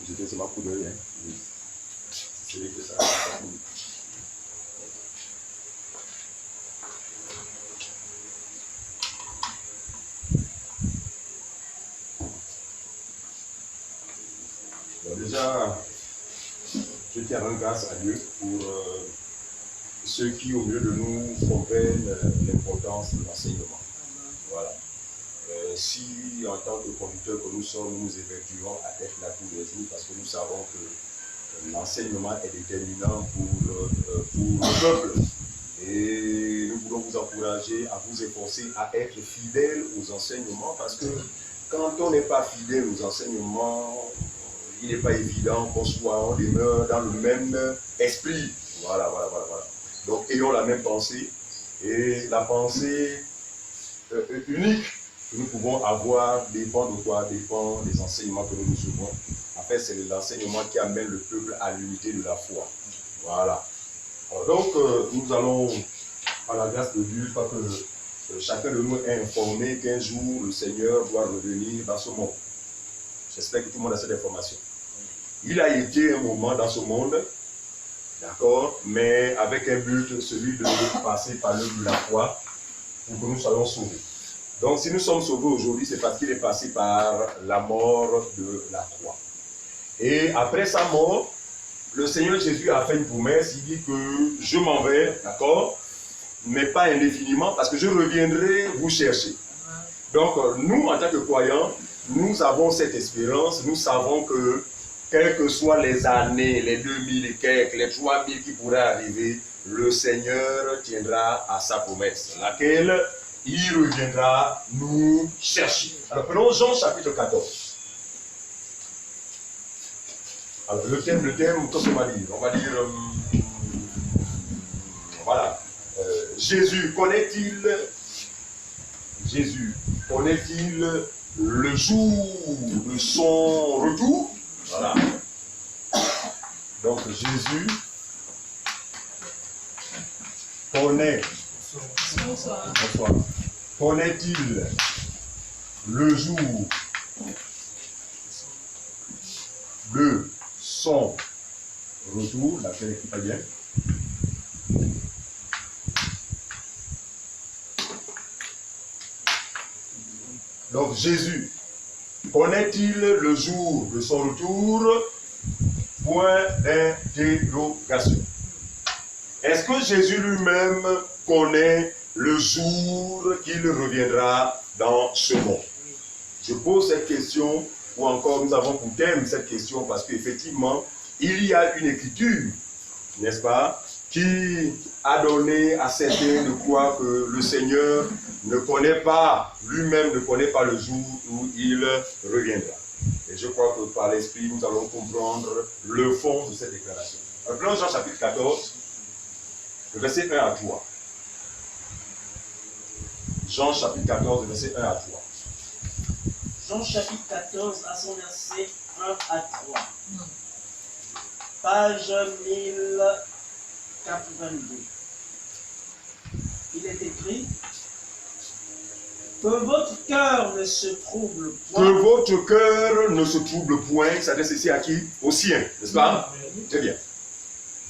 J'étais sur ma coup d'œil. Hein. C'est lui que ça. Bon, déjà, je tiens à rendre grâce à Dieu pour ceux qui, au milieu de nous, comprennent l'importance de l'enseignement. Voilà. Si, en tant que conducteurs que nous sommes, nous évertuons à être là tous les jours, parce que nous savons que l'enseignement est déterminant pour le peuple. Et nous voulons vous encourager à vous efforcer à être fidèles aux enseignements, parce que quand on n'est pas fidèle aux enseignements, il n'est pas évident qu'on soit, on demeure dans le même esprit. Voilà. Donc, ayons la même pensée, et la pensée unique que nous pouvons avoir dépend de quoi? Dépend des enseignements que nous recevons. En fait, c'est l'enseignement qui amène le peuple à l'unité de la foi. Voilà. Alors, donc, nous allons, par la grâce de Dieu, je crois que chacun de nous est informé qu'un jour, le Seigneur doit revenir dans ce monde. J'espère que tout le monde a cette information. Il a été un moment dans ce monde, d'accord, mais avec un but, celui de passer par l'œuvre de la croix pour que nous soyons sauvés. Donc, si nous sommes sauvés aujourd'hui, c'est parce qu'il est passé par la mort de la croix. Et après sa mort, le Seigneur Jésus a fait une promesse. Il dit que je m'en vais, d'accord, mais pas indéfiniment, parce que je reviendrai vous chercher. Donc, nous, en tant que croyants, nous avons cette espérance. Nous savons que, quelles que soient les années, les 2000 et quelques, les 3000 qui pourraient arriver, le Seigneur tiendra à sa promesse, laquelle il reviendra nous chercher. Alors prenons Jean chapitre 14. Alors le thème, qu'est-ce qu'on va dire? On va dire, voilà, Jésus connaît-il le jour de son retour? Voilà. Donc Jésus connaît. Bonsoir. Connaît-il le jour de son retour? La paix n'est pas bien. Donc Jésus connaît-il le jour de son retour? Point d'interrogation. Est-ce que Jésus lui-même connaît le jour qu'il reviendra dans ce monde? Je pose cette question, ou encore nous avons pour thème cette question, parce qu'effectivement, il y a une écriture, n'est-ce pas, qui a donné à certains de croire que le Seigneur ne connaît pas, lui-même ne connaît pas le jour où il reviendra. Et je crois que par l'Esprit, nous allons comprendre le fond de cette déclaration. Appelons Jean chapitre 14, le verset 1 à 3. Jean chapitre 14, verset 1 à 3. Jean chapitre 14, à son verset 1 à 3. Page 1082. Il est écrit: que votre cœur ne se trouble point. Que votre cœur ne se trouble point. Ça s'adresse ici à qui? Aux siens, n'est-ce pas? Très bien.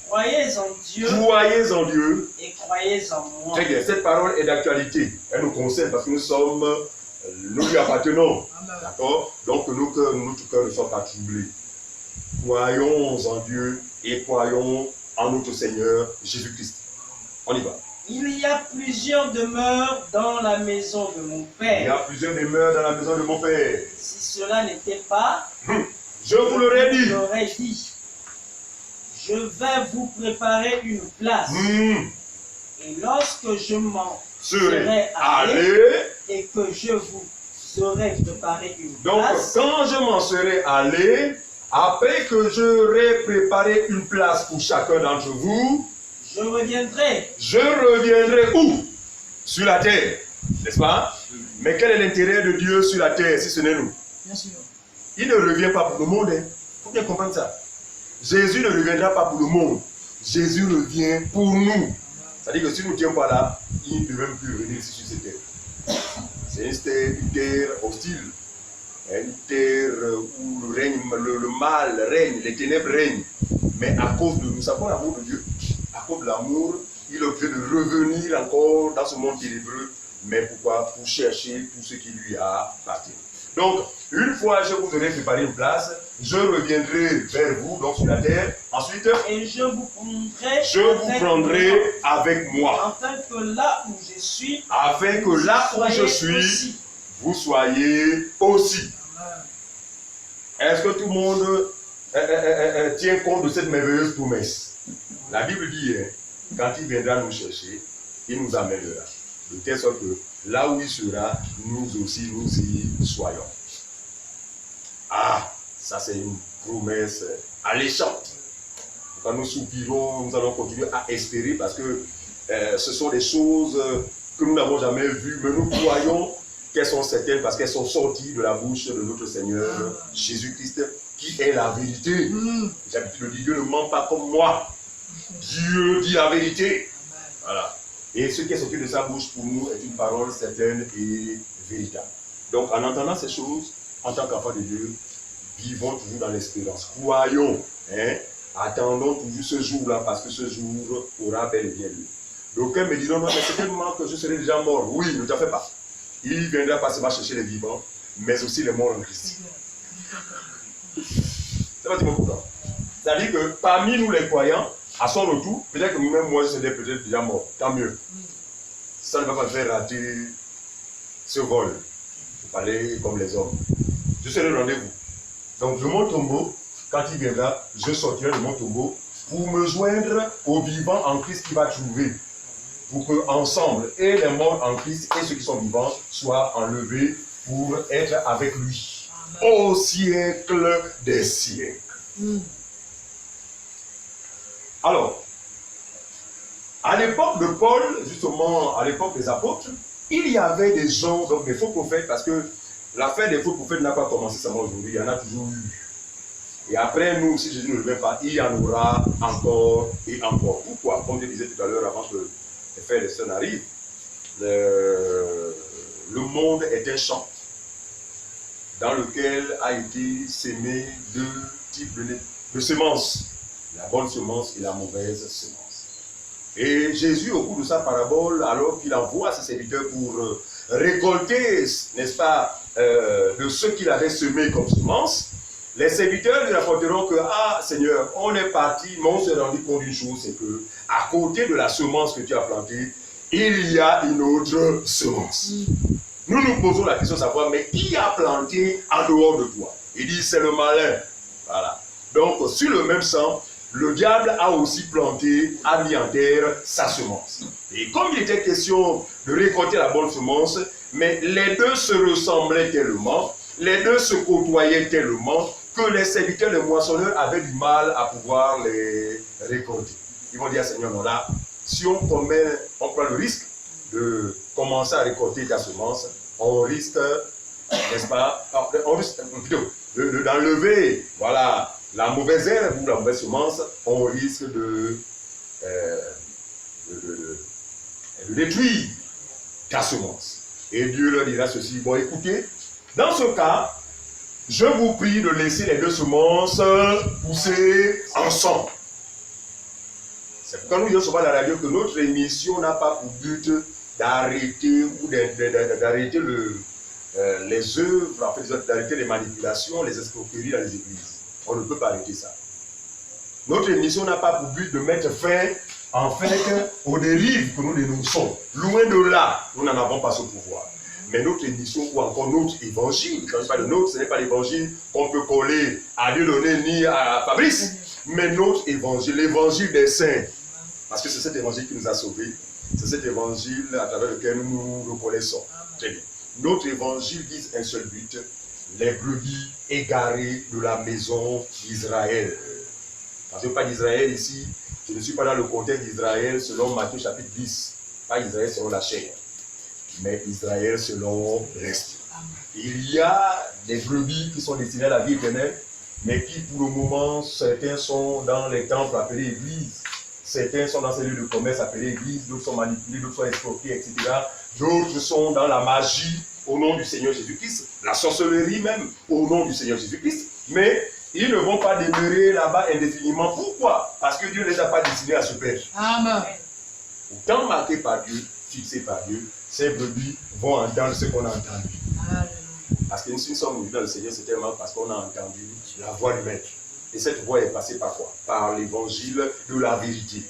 Croyez en Dieu. Croyez en Dieu. Et croyez en moi. Très bien. Cette parole est d'actualité. Elle nous concerne parce que nous lui appartenons. D'accord? Donc notre cœur ne soit pas troublé. Croyons en Dieu et croyons en notre Seigneur Jésus-Christ. On y va. Il y a plusieurs demeures dans la maison de mon Père. Il y a plusieurs demeures dans la maison de mon Père. Si cela n'était pas, je vous l'aurais dit. Je l'aurais dit. Je vais vous préparer une place. Et lorsque je m'en serai allé et que je vous aurai préparé une place. Donc, quand je m'en serai allé, après que j'aurai préparé une place pour chacun d'entre vous, je reviendrai. Je reviendrai où? Sur la terre, n'est-ce pas? Mais quel est l'intérêt de Dieu sur la terre si ce n'est nous? Bien sûr. Il ne revient pas pour le monde. Il faut bien comprendre ça. Jésus ne reviendra pas pour le monde. Jésus revient pour nous. C'est-à-dire que si nous ne sommes pas là, il ne peut même plus revenir ici sur cette terre. C'est une terre hostile. une terre où le mal règne, les ténèbres règnent. Mais à cause de nous savons l'amour de Dieu, à cause de l'amour, il est obligé de revenir encore dans ce monde ténébreux. Mais pourquoi? Pour chercher tout ce qui lui a appartenu. Donc, une fois je vous aurai préparé une place, je reviendrai vers vous, donc sur la terre. Ensuite, et je vous prendrai avec moi. Afin que là où je suis, aussi. Vous soyez aussi. Est-ce que tout le monde tient compte de cette merveilleuse promesse? La Bible dit, quand il viendra nous chercher, il nous amènera. De telle sorte que là où il sera, nous aussi, nous y soyons. Ah, ça c'est une promesse alléchante. Quand nous soupirons, nous allons continuer à espérer parce que ce sont des choses que nous n'avons jamais vues, mais nous croyons qu'elles sont certaines parce qu'elles sont sorties de la bouche de notre Seigneur Jésus-Christ, qui est la vérité. J'ai l'habitude de dire, Dieu ne ment pas comme moi. Dieu dit la vérité. Voilà. Et ce qui est sorti de sa bouche pour nous est une parole certaine et véritable. Donc en entendant ces choses, en tant qu'enfants de Dieu, vivons toujours dans l'espérance. Croyons, attendons toujours ce jour-là parce que ce jour aura bel et bien lieu. D'aucuns me diront, non, mais c'est tellement que je serai déjà mort. Oui, ne t'en fais pas. Il viendra pas seulement chercher les vivants, mais aussi les morts en Christ. C'est pas pourquoi. C'est-à-dire que parmi nous les croyants, à son retour, peut-être que nous-mêmes, moi, je serais peut-être déjà mort. Tant mieux. Ça ne va pas me faire rater ce vol. Je vais parler comme les hommes. Je serai au rendez-vous. Donc, de mon tombeau, quand il viendra, je sortirai de mon tombeau pour me joindre aux vivants en Christ qui va trouver. Pour que ensemble, et les morts en Christ et ceux qui sont vivants soient enlevés pour être avec lui. Au siècle des siècles. Alors, à l'époque de Paul, justement, à l'époque des apôtres, il y avait des gens, donc des faux prophètes, parce que l'affaire des faux prophètes n'a pas commencé seulement aujourd'hui, il y en a toujours eu. Et après, nous, si Jésus ne revient pas, il y en aura encore et encore. Pourquoi? Comme je disais tout à l'heure, avant que les frères et les sœurs n'arrivent, le monde est un champ dans lequel a été sémé deux types de semences. La bonne semence et la mauvaise semence. Et Jésus, au cours de sa parabole, alors qu'il envoie ses serviteurs pour récolter, n'est-ce pas, de ce qu'il avait semé comme semence, les serviteurs lui rapporteront que, ah Seigneur, on est parti, mais on s'est rendu compte d'une chose, c'est que à côté de la semence que tu as plantée, il y a une autre semence. Nous nous posons la question de savoir, mais qui a planté en dehors de toi? Il dit, c'est le malin. Voilà. Donc, sur le même champ, le diable a aussi planté, a mis en terre sa semence. Et comme il était question de récolter la bonne semence, mais les deux se ressemblaient tellement, les deux se côtoyaient tellement, que les serviteurs, les moissonneurs avaient du mal à pouvoir les récolter. Ils vont dire, Seigneur, non, là, si on prend le risque de commencer à récolter ta semence, on risque, n'est-ce pas, on risque plutôt d'enlever, voilà, la mauvaise herbe ou la mauvaise semence, on risque de détruire ta semence. Et Dieu leur dira ceci, bon écoutez, dans ce cas, je vous prie de laisser les deux semences pousser ensemble. C'est pourquoi nous disons souvent à la radio que notre émission n'a pas pour but d'arrêter ou d'arrêter les œuvres, en fait, d'arrêter les manipulations, les escroqueries dans les églises. On ne peut pas arrêter ça. Notre émission n'a pas pour but de mettre fin, en fait, aux dérives que nous dénonçons. Loin de là, nous n'en avons pas ce pouvoir. Mais notre émission ou encore notre évangile, quand je parle de notre, ce n'est pas l'évangile qu'on peut coller à Dieudonné ni à Fabrice, mais notre évangile, l'évangile des saints. Parce que c'est cet évangile qui nous a sauvés. C'est cet évangile à travers lequel nous nous reconnaissons. Très bien. Notre évangile vise un seul but, les brebis égarées de la maison d'Israël. Quand je ne parle pas d'Israël ici, je ne suis pas dans le contexte d'Israël selon Matthieu chapitre 10. Pas Israël selon la chair, mais Israël selon l'Esprit. Il y a des brebis qui sont destinées à la vie éternelle, mais qui pour le moment, certains sont dans les temples appelés églises, certains sont dans ces lieux de commerce appelés églises, d'autres sont manipulés, d'autres sont escroqués, etc. D'autres sont dans la magie, au nom du Seigneur Jésus-Christ, la sorcellerie même au nom du Seigneur Jésus-Christ, mais ils ne vont pas demeurer là-bas indéfiniment. Pourquoi? Parce que Dieu ne les a pas destinés à se perdre. Amen. Autant marqués par Dieu, fixés par Dieu, ces brebis vont entendre ce qu'on a entendu. Parce que nous sommes venus dans le Seigneur, c'est tellement parce qu'on a entendu la voix du Maître. Et cette voix est passée par quoi? Par l'évangile de la vérité.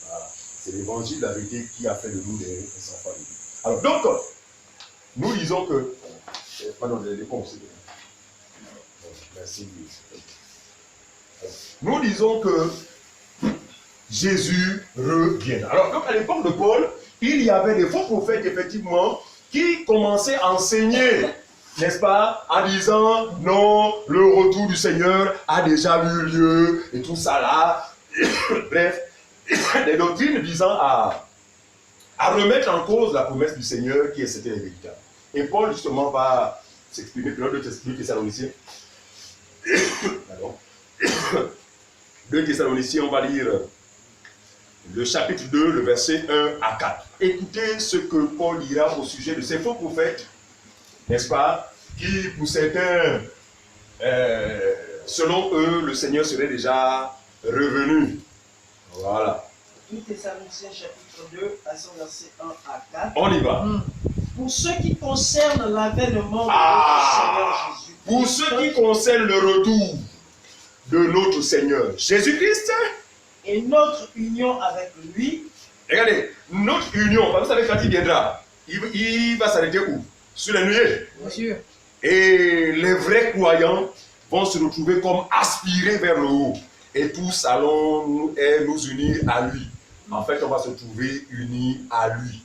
Voilà. C'est l'évangile de la vérité qui a fait de nous des enfants de Dieu. Alors donc, nous disons que... Pardon, les conseils. Merci. Nous disons que Jésus revient. Alors donc à l'époque de Paul, il y avait des faux prophètes effectivement qui commençaient à enseigner, n'est-ce pas, en disant non, le retour du Seigneur a déjà eu lieu et tout ça là. Bref, des doctrines visant à remettre en cause la promesse du Seigneur qui est certaine et véritable. Et Paul justement va s'exprimer dans 2 Thessaloniciens. Pardon. 2 Thessaloniciens, on va lire le chapitre 2, le verset 1 à 4. Écoutez ce que Paul dira au sujet de ces faux prophètes, n'est-ce pas, qui pour certains, selon eux, le Seigneur serait déjà revenu. Voilà. 2 Thessaloniciens chapitre 2, verset 1 à 4. On y va. Pour ce qui concerne l'avènement de notre Seigneur Jésus. Pour ce qui concerne le retour de notre Seigneur Jésus-Christ et notre union avec lui. Regardez, notre union, vous savez quand il viendra, il va s'arrêter où? Sur les nuées. Monsieur. Et les vrais croyants vont se retrouver comme aspirés vers le haut. Et tous allons nous unir à lui. En fait, on va se trouver unis à lui.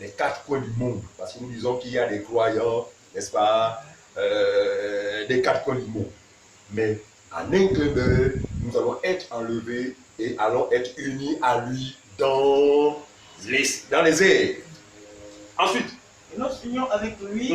Les 4 coins du monde. Parce que nous disons qu'il y a des croyants, n'est-ce pas, des 4 coins du monde. Mais en un clin d'œil, nous allons être enlevés et allons être unis à lui dans les airs. Ensuite, et notre union avec lui,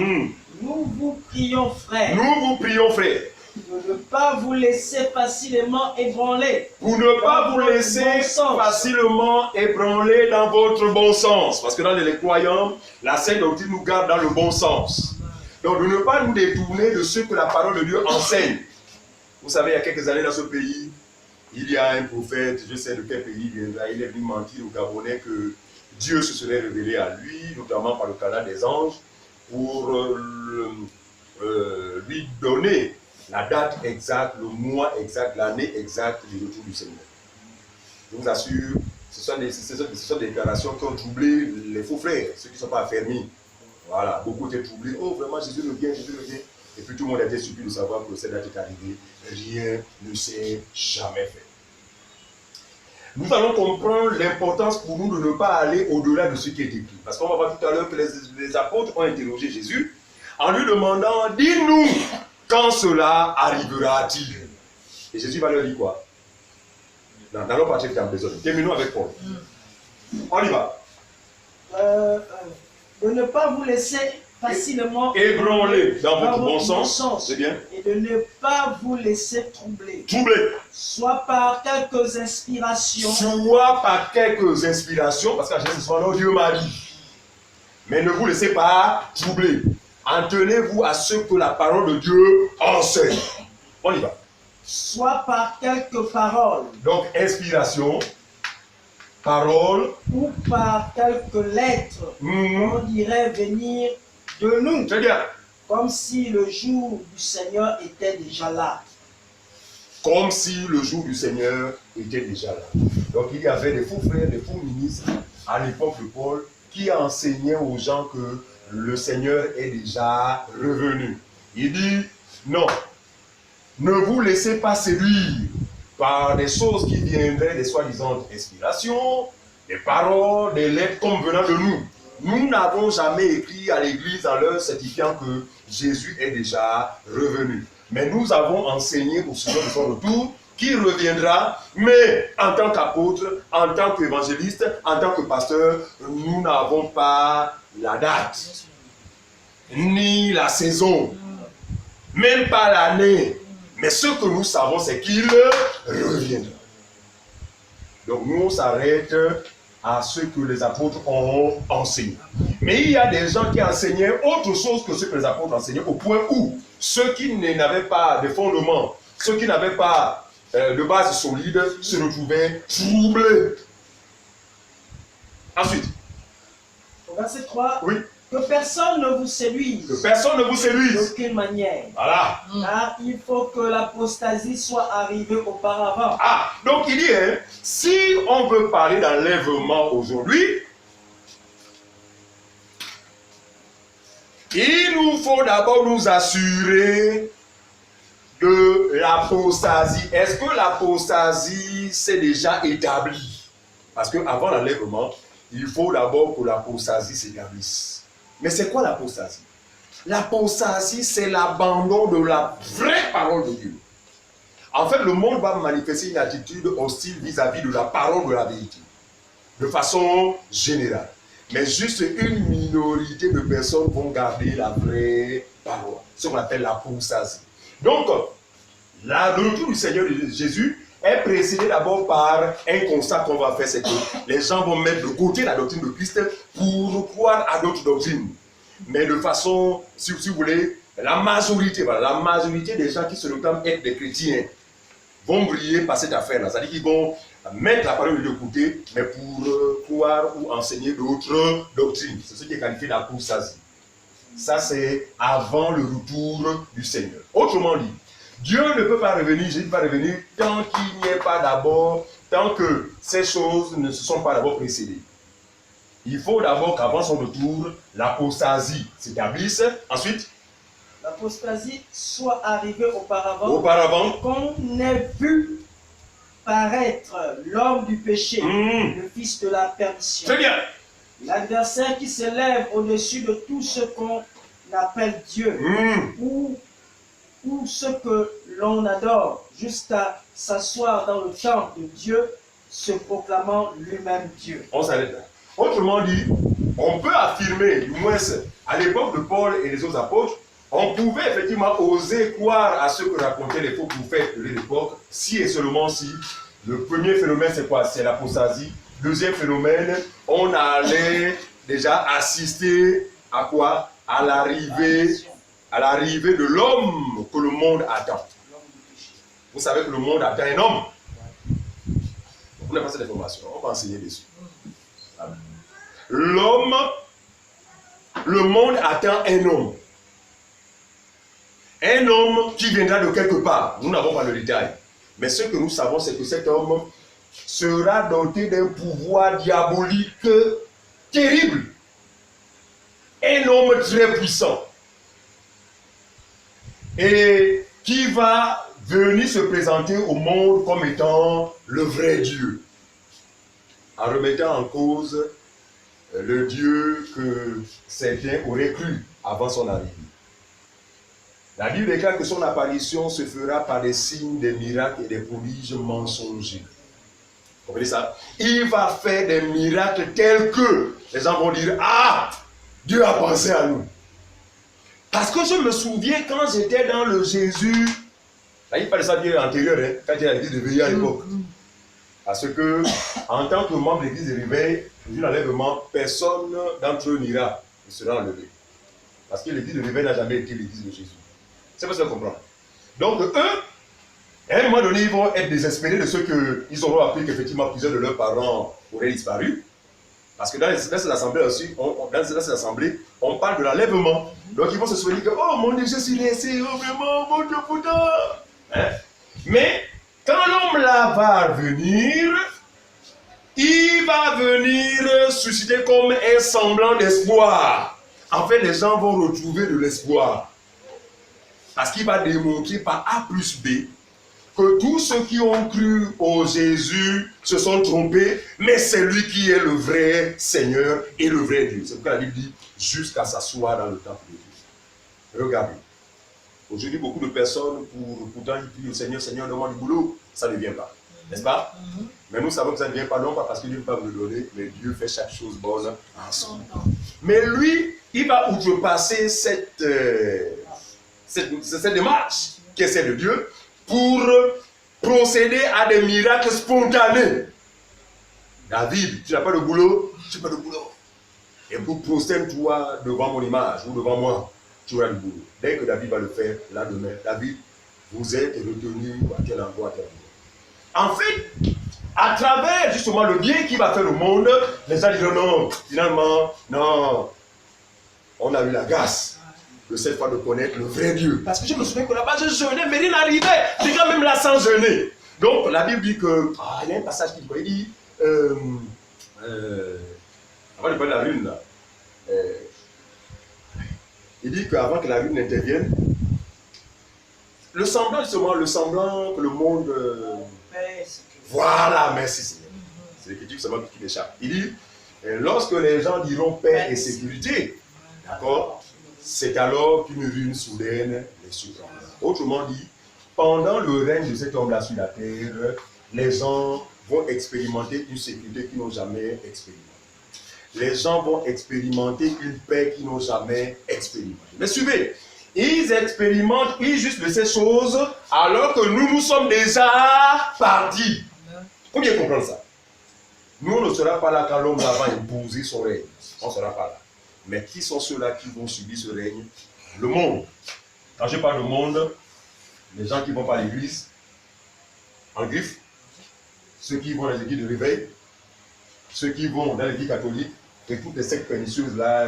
nous vous prions, frères. Nous vous prions, frères. De ne pas vous laisser facilement ébranler. Pour ne pas vous laisser facilement ébranler dans votre bon sens. Parce que dans les croyants, la Sainte Doctrine nous garde dans le bon sens. Donc de ne pas nous détourner de ce que la parole de Dieu enseigne. Vous savez, il y a quelques années dans ce pays, il y a un prophète, je sais de quel pays il viendra, il est venu mentir aux Gabonais que Dieu se serait révélé à lui, notamment par le canal des anges, pour lui donner la date exacte, le mois exact, l'année exacte du retour du Seigneur. Je vous assure, ce sont des déclarations qui ont troublé les faux frères, ceux qui ne sont pas affermis. Voilà, beaucoup étaient troublés. Oh, vraiment, Jésus revient, Jésus revient. Et puis tout le monde a été surpris de savoir que cette date est arrivée. Rien ne s'est jamais fait. Nous allons comprendre l'importance pour nous de ne pas aller au-delà de ce qui est écrit. Parce qu'on va voir tout à l'heure que les apôtres ont interrogé Jésus en lui demandant, dis-nous, quand cela arrivera-t-il? Et Jésus va leur dire quoi? N'allons pas chercher en besogne. Terminons avec Paul. On y va. De ne pas vous laisser facilement ébranler dans votre bon sens. C'est bien. Et de ne pas vous laisser troubler. Troubler. Soit par quelques inspirations. Soit par quelques inspirations, parce qu'à chaque fois, Dieu m'a dit. Mais ne vous laissez pas troubler. En tenez-vous à ce que la parole de Dieu enseigne. On y va. Soit par quelques paroles. Donc, inspiration, parole. Ou par quelques lettres. On dirait venir de nous. Très bien. Comme si le jour du Seigneur était déjà là. Comme si le jour du Seigneur était déjà là. Donc, il y avait des faux frères, des faux ministres à l'époque de Paul qui enseignaient aux gens que le Seigneur est déjà revenu. Il dit, non, ne vous laissez pas séduire par des choses qui viendraient des soi-disant inspirations, des paroles, des lettres comme venant de nous. Nous n'avons jamais écrit à l'Église en leur certifiant que Jésus est déjà revenu. Mais nous avons enseigné au sujet de son retour qui reviendra, mais en tant qu'apôtre, en tant qu'évangéliste, en tant que pasteur, nous n'avons pas la date, ni la saison, même pas l'année. Mais ce que nous savons, c'est qu'il reviendra. Donc nous, on s'arrête à ce que les apôtres ont enseigné. Mais il y a des gens qui enseignaient autre chose que ce que les apôtres enseignaient, au point où ceux qui n'avaient pas de fondement, ceux qui n'avaient pas de base solide, se retrouvaient troublés. Ensuite. Au verset 3. Oui. Que personne ne vous séduise. Que personne ne vous séduise. D'aucune manière. Voilà. Car il faut que l'apostasie soit arrivée auparavant. Ah, donc il dit, hein, si on veut parler d'enlèvement aujourd'hui, il nous faut d'abord nous assurer de l'apostasie. Est-ce que l'apostasie s'est déjà établie? Parce qu'avant l'enlèvement, il faut d'abord que l'apostasie s'établisse. Mais c'est quoi l'apostasie? L'apostasie, c'est l'abandon de la vraie parole de Dieu. En fait, le monde va manifester une attitude hostile vis-à-vis de la parole de la vérité, de façon générale. Mais juste une minorité de personnes vont garder la vraie parole, ce qu'on appelle l'apostasie. Donc, le retour du Seigneur Jésus est précédé d'abord par un constat qu'on va faire, c'est que les gens vont mettre de côté la doctrine de Christ pour croire à d'autres doctrines. Mais de façon, si vous voulez, la majorité des gens qui se réclament être des chrétiens vont briller par cette affaire-là. C'est-à-dire qu'ils vont mettre la parole de côté, mais pour croire ou enseigner d'autres doctrines. C'est ce qui est qualifié d'apostasie. Ça, c'est avant le retour du Seigneur. Autrement dit, Dieu ne peut pas revenir, Jésus ne peut pas revenir tant qu'il n'y ait pas d'abord, tant que ces choses ne se sont pas d'abord précédées. Il faut d'abord qu'avant son retour, l'apostasie s'établisse. Ensuite, l'apostasie soit arrivée auparavant. Qu'on ait vu paraître l'homme du péché, le fils de la perdition. Très bien. L'adversaire qui s'élève au-dessus de tout ce qu'on appelle Dieu, ou ce que l'on adore, jusqu'à s'asseoir dans le temple de Dieu, se proclamant lui-même Dieu. On s'arrête là. Autrement dit, on peut affirmer, du moins à l'époque de Paul et les autres apôtres, on pouvait effectivement oser croire à ce que racontaient les faux prophètes de l'époque, si et seulement si. Le premier phénomène, c'est quoi? C'est l'apostasie. Deuxième phénomène, on allait déjà assister à quoi? À l'arrivée de l'homme que le monde attend. Vous savez que le monde attend un homme. On n'a pas cette information, on va enseigner dessus. L'homme, le monde attend un homme. Un homme qui viendra de quelque part. Nous n'avons pas le détail. Mais ce que nous savons, c'est que cet homme sera doté d'un pouvoir diabolique terrible. Un homme très puissant. Et qui va venir se présenter au monde comme étant le vrai Dieu. En remettant en cause le Dieu que certains auraient cru avant son arrivée. La Bible déclare que son apparition se fera par des signes, des miracles et des prodiges mensongers. Vous comprenez ça? Il va faire des miracles tels que les gens vont dire: ah, Dieu a pensé à nous. Parce que je me souviens quand j'étais dans le Jésus, là il parle de ça bien antérieur, hein, quand j'étais à l'église de Réveil à l'époque. Parce que, en tant que membre de l'église de Réveil, le jour d'enlèvement, personne d'entre eux n'ira, il sera enlevé. Parce que l'église de Réveil n'a jamais été l'église de Jésus. C'est pas ça qu'on comprend. Donc, eux, à un moment donné, ils vont être désespérés de ce qu'ils auront appris qu'effectivement plusieurs de leurs parents auraient disparu. Parce que dans cette assemblée aussi, on parle de l'enlèvement. Donc ils vont se souvenir que, oh mon Dieu, je suis laissé, oh vraiment, mon Dieu, putain. Hein? Mais quand l'homme là va venir, il va venir susciter comme un semblant d'espoir. En fait, les gens vont retrouver de l'espoir. Parce qu'il va démontrer par A plus B que tous ceux qui ont cru au Jésus se sont trompés, mais c'est lui qui est le vrai Seigneur et le vrai Dieu. C'est pourquoi la Bible dit jusqu'à s'asseoir dans le temple de Dieu. Regardez. Aujourd'hui, beaucoup de personnes, pourtant, ils prient au Seigneur, Seigneur, donne-moi du boulot. Ça ne vient pas. N'est-ce pas? Mais nous savons que ça ne vient pas, non pas parce que Dieu ne peut pas nous le donner, mais Dieu fait chaque chose bonne en son temps. Mais lui, il va outrepasser cette démarche qui est celle de Dieu pour procéder à des miracles spontanés. David, tu n'as pas de boulot, tu n'as pas de boulot. Et pour prosterne-toi devant mon image ou devant moi, tu auras du boulot. Dès que David va le faire, là demain, David, vous êtes retenu à quel endroit, à quel endroit. En fait, à travers justement le bien qui va faire au monde, les gens diront non, finalement, non. On a eu la grâce de cette fois de connaître le vrai Dieu. Parce que je me souviens que là-bas, je jeûnais, mais rien n'arrivait. J'étais quand même là sans jeûner. Donc, la Bible dit que, il y a un passage qui dit, avant de parler de la lune, là, il dit qu'avant que la lune n'intervienne, le semblant que le monde... voilà, merci Seigneur. C'est l'écriture seulement qui m'échappe. Il dit, lorsque les gens diront paix et sécurité, d'accord, c'est alors qu'une ruine soudaine les surprendra. Autrement dit, pendant le règne de cet homme-là sur la terre, les gens vont expérimenter une sécurité qu'ils n'ont jamais expérimentée. Les gens vont expérimenter une paix qu'ils n'ont jamais expérimentée. Mais suivez, ils expérimentent juste de ces choses alors que nous sommes déjà partis. Faut bien comprendre ça. Nous, on ne sera pas là quand l'homme va imposer son règne. On ne sera pas là. Mais qui sont ceux-là qui vont subir ce règne? Le monde. Quand je parle de monde, les gens qui vont pas à l'église, en griffe, ceux qui vont dans les églises de réveil, ceux qui vont dans l'église catholique, et toutes les sectes pernicieuses là,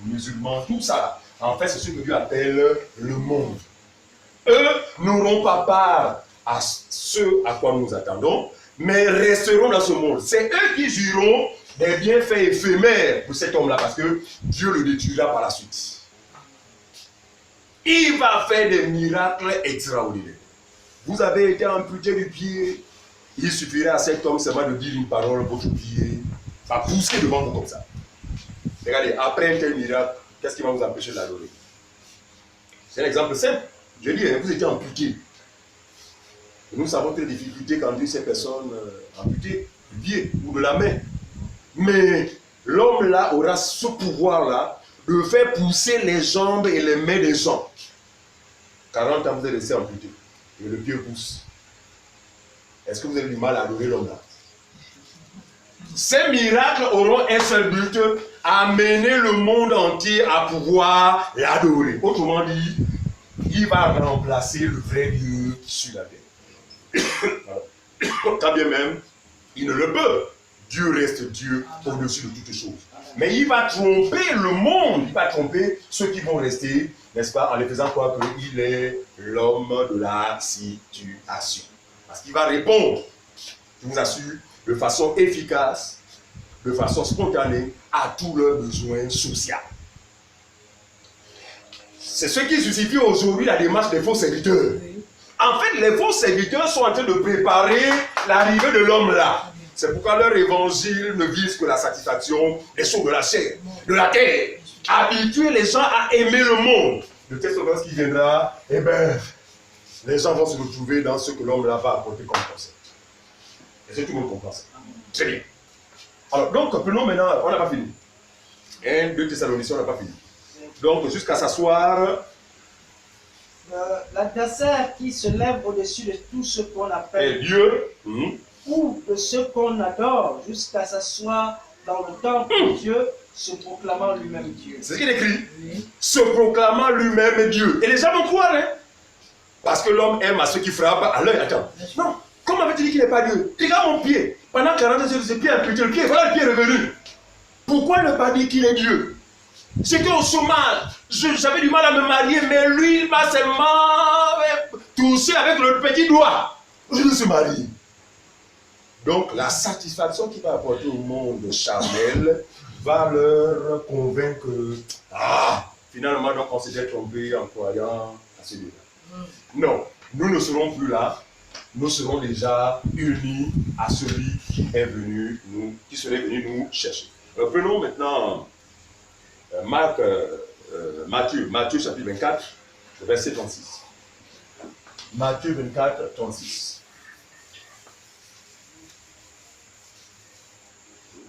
musulmans, tout ça. En fait, c'est ce que Dieu appelle le monde. Eux n'auront pas part à ce à quoi nous attendons, mais resteront dans ce monde. C'est eux qui jouiront des bienfaits éphémères de cet homme-là, parce que Dieu le détruira par la suite. Il va faire des miracles extraordinaires. Vous avez été amputé du pied, il suffirait à cet homme seulement de dire une parole, votre pied va pousser devant vous comme ça. Regardez, après un tel miracle, qu'est-ce qui va vous empêcher de l'adorer? C'est un exemple simple. Je dis, vous étiez amputé. Nous savons que les difficultés quand Dieu ces personnes amputées du pied ou de la main. Mais l'homme là aura ce pouvoir-là de faire pousser les jambes et les mains des gens. 40 ans, vous êtes resté amputé. Et le pied pousse. Est-ce que vous avez du mal à adorer l'homme là? Ces miracles auront un seul but, amener le monde entier à pouvoir l'adorer. Autrement dit, il va remplacer le vrai Dieu sur la terre. Quand bien même, il ne le peut. Dieu reste Dieu au-dessus de toutes choses. Mais il va tromper le monde, il va tromper ceux qui vont rester, n'est-ce pas, en les faisant croire qu'il est l'homme de la situation. Parce qu'il va répondre, je vous assure, de façon efficace, de façon spontanée, à tous leurs besoins sociaux. C'est ce qui justifie aujourd'hui la démarche des faux serviteurs. En fait, les faux serviteurs sont en train de préparer l'arrivée de l'homme là. C'est pourquoi leur évangile ne vise que la satisfaction des choses de la chair, de la terre. Habituer les gens à aimer le monde. De telle sorte qu'il viendra, eh bien, les gens vont se retrouver dans ce que l'homme là va apporter comme concept. Est-ce que tout le monde comprend ça? Très bien. Alors, donc, prenons maintenant, on n'a pas fini. 1, 2 Thessaloniciens, on n'a pas fini. Donc, jusqu'à s'asseoir. L'adversaire qui se lève au-dessus de tout ce qu'on appelle Dieu, ou de ce qu'on adore, jusqu'à s'asseoir dans le temple de Dieu, se proclamant lui-même Dieu. C'est ce qu'il écrit. Oui. Se proclamant lui-même Dieu. Et les gens vont croire, hein? Parce que l'homme aime à ceux qui frappent à l'œil. Attends. Non. Comment avait-il dit qu'il n'est pas Dieu? Regarde mon pied. Pendant 40 ans, ce pied a amputé le pied. Voilà le pied revenu. Pourquoi ne pas dire qu'il est Dieu? C'est qu'au chômage, j'avais du mal à me marier, mais lui, il m'a seulement touché avec le petit doigt. Je me suis marié. Donc, la satisfaction qu'il va apporter au monde charnel va leur convaincre que, finalement, donc on s'était trompé en croyant à celui-là. Non, nous ne serons plus là. Nous serons déjà unis à celui qui est venu qui serait venu nous chercher. Prenons maintenant Matthieu chapitre 24, verset 36. Matthieu 24, 36.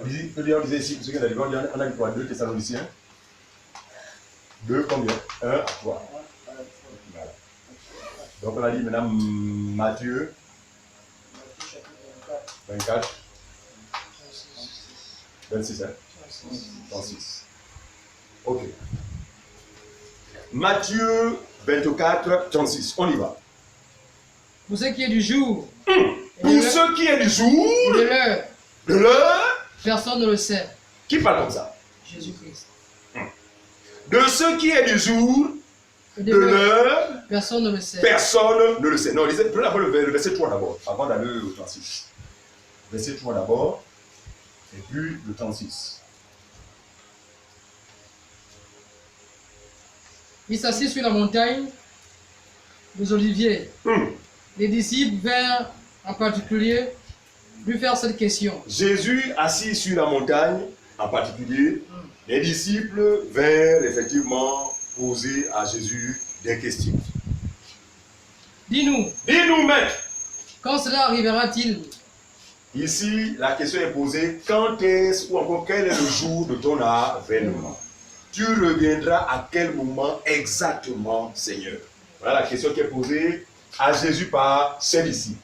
On disait ici, ce qu'on a dit, on a dit quoi? 2 Thessaloniciens. 2 combien? 1 à 3. Voilà. Donc on a dit maintenant Matthieu 24, 26, hein? 36. Ok. Matthieu 24, 36. On y va. Pour ce qui est du jour, Pour ce qui est du jour, et de l'heure, de l'heure, personne ne le sait. qui parle comme ça? Jésus-Christ. De ce qui est du jour, Et de l'heure, personne ne le sait. personne ne le sait. Non, prenez d'abord le verset 3 d'abord, avant d'aller au 36. Verset 3 d'abord, et puis le 36. Il s'assit sur la montagne des Oliviers. Les disciples vinrent en particulier lui faire cette question. Jésus assis sur la montagne, en particulier, les disciples vinrent effectivement poser à Jésus des questions. Dis-nous, Dis-nous, maître. quand cela arrivera-t-il? Ici, la question est posée, quand est-ce ou encore quel est le jour de ton avènement? Tu reviendras à quel moment exactement, Seigneur? Voilà la question qui est posée à Jésus par ses disciples.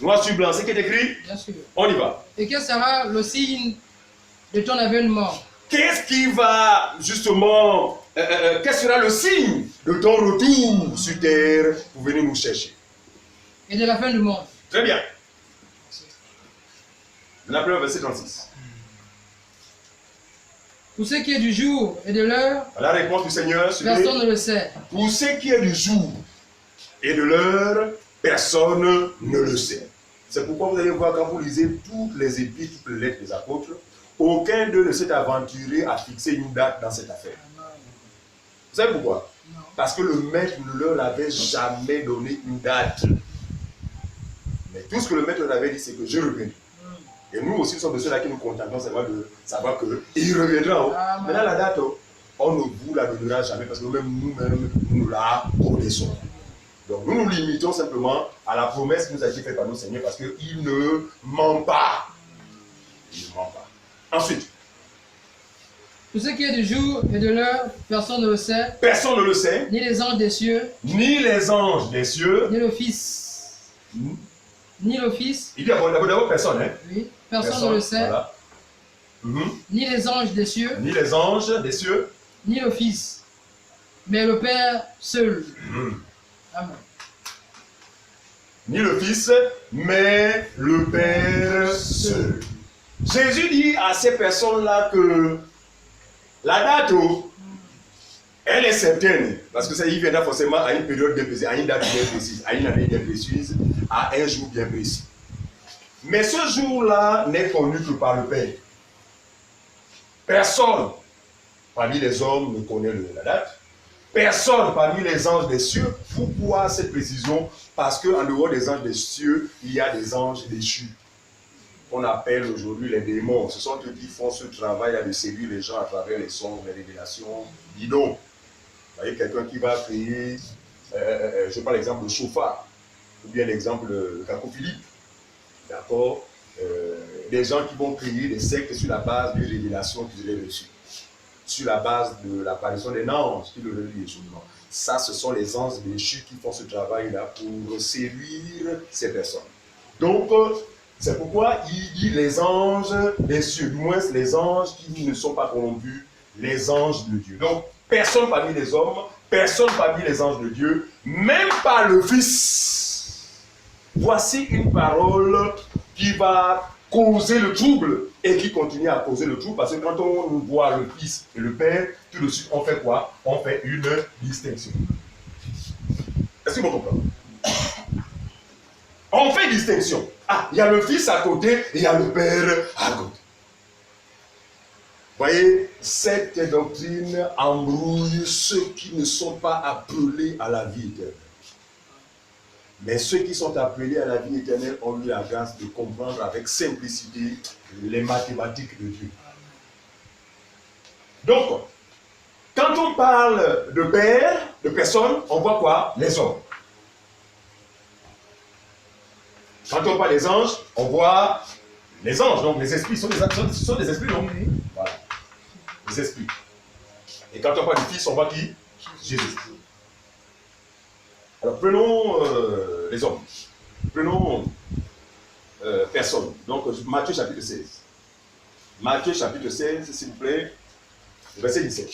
Noir sur blanc, c'est qui est écrit? Bien sûr. On y va. Et quel sera le signe de ton avènement? Qu'est-ce qui va justement, quel sera le signe de ton retour sur terre pour venir nous chercher? Et de la fin du monde? Très bien. L'appel au verset 36. Pour ce qui est du jour et de l'heure, La réponse du Seigneur, personne ne le sait. pour ce qui est du jour et de l'heure, personne ne le sait. C'est pourquoi vous allez voir quand vous lisez toutes les épîtres, toutes les lettres des apôtres, aucun d'eux ne s'est aventuré à fixer une date dans cette affaire. Vous savez pourquoi? Non. Parce que le maître ne leur avait jamais donné une date. Mais tout ce que le maître leur avait dit, c'est que je reviendrai. Et nous aussi, nous sommes de ceux-là qui nous contentons seulement de savoir qu'il reviendra. Maintenant, la date, on ne vous la donnera jamais parce que nous-mêmes, nous la connaissons. Donc, nous nous limitons simplement à la promesse qui nous a été faite par notre Seigneur parce qu'il ne ment pas. Il ne ment pas. Ensuite, Pour ce qui est du jour et de l'heure, personne ne le sait, personne ne le sait, ni les anges des cieux, ni les anges des cieux, ni le Fils. Ni le Fils, il dit d'abord personne, hein? oui, personne ne le sait, voilà. ni les anges des cieux, Ni les anges des cieux, ni le Fils, mais le Père seul. Amen. ni le Fils, mais le Père seul. Jésus dit à ces personnes-là que la date, elle est certaine, parce que ça y viendra forcément à une période bien précise, à une date bien précise, à une année bien précise, à un jour bien précis. Mais ce jour-là n'est connu que par le Père. Personne parmi les hommes ne connaît la date. Personne parmi les anges des cieux. Pourquoi cette précision? Parce qu'en dehors des anges des cieux, il y a des anges déchus, qu'on appelle aujourd'hui les démons. Ce sont eux qui font ce travail de séduire les gens à travers les songes, les révélations bidons. Vous voyez, quelqu'un qui va créer, je prends l'exemple de chauffard, ou bien l'exemple de cacophilie. D'accord? Des gens qui vont créer des sectes sur la base des révélations qu'ils avaient reçues, sur la base de l'apparition des anges qui le relient souvent. Ça, ce sont les anges déchus qui font ce travail-là pour séduire ces personnes. Donc, c'est pourquoi il dit les anges des cieux, du moins les anges qui ne sont pas corrompus, les anges de Dieu. Donc, personne parmi les hommes, personne parmi les anges de Dieu, même pas le Fils. Voici une parole qui va causer le trouble et qui continue à causer le trouble parce que quand on voit le Fils et le Père, tout de suite on fait quoi? On fait une distinction. Est-ce que vous comprenez? On fait une distinction. Ah, il y a le Fils à côté et il y a le Père à côté. Vous voyez, cette doctrine embrouille ceux qui ne sont pas appelés à la vie éternelle. Mais ceux qui sont appelés à la vie éternelle ont eu la grâce de comprendre avec simplicité les mathématiques de Dieu. Donc, quand on parle de père, de personne, on voit quoi? Les hommes. Quand on parle des anges, on voit les anges, donc les esprits, sont des esprits, non? Voilà, les esprits. Et quand on parle du Fils, on voit qui? Jésus. Alors prenons les hommes, prenons personne. Donc Matthieu chapitre 16. Matthieu chapitre 16, s'il vous plaît, verset 17.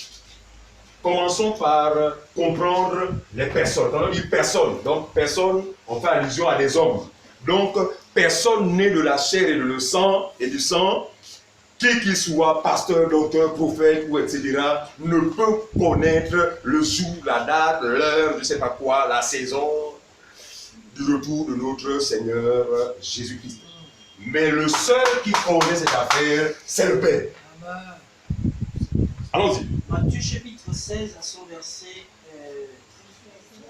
Commençons par comprendre les personnes. Quand on dit personne, donc personne, on fait allusion à des hommes. Donc, personne né de la chair et de le sang et du sang, qui qu'il soit, pasteur, docteur, prophète ou etc., ne peut connaître le jour, la date, l'heure, je ne sais pas quoi, la saison du retour de notre Seigneur Jésus-Christ. Mais le seul qui connaît cette affaire, c'est le Père. Allons-y. Matthieu chapitre 16 à son verset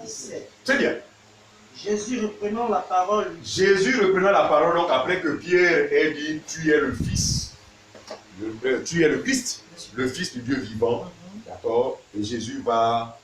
17. C'est bien. Jésus reprenant la parole. Jésus reprenant la parole, donc après que Pierre ait dit, tu es le Fils, tu es le Christ, le Fils du Dieu vivant, d'accord? Et Jésus va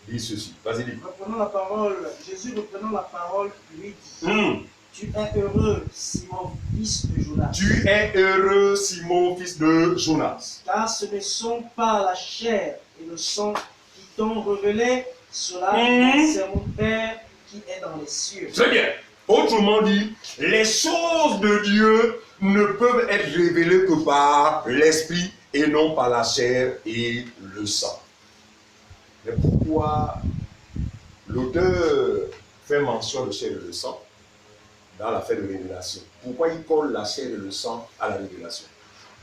dire ceci. Vas-y, dis. Reprenant la parole, Jésus reprenant la parole lui dit, tu es heureux, Simon, fils de Jonas. Tu es heureux, Simon, fils de Jonas. Car ce ne sont pas la chair et le sang qui t'ont révélé cela, mais c'est mon Père qui est dans les cieux. Très bien. Autrement dit, les choses de Dieu ne peuvent être révélées que par l'Esprit et non par la chair et le sang. Mais pourquoi l'auteur fait mention de chair et de sang dans l'affaire de révélation? Pourquoi il colle la chair et le sang à la révélation?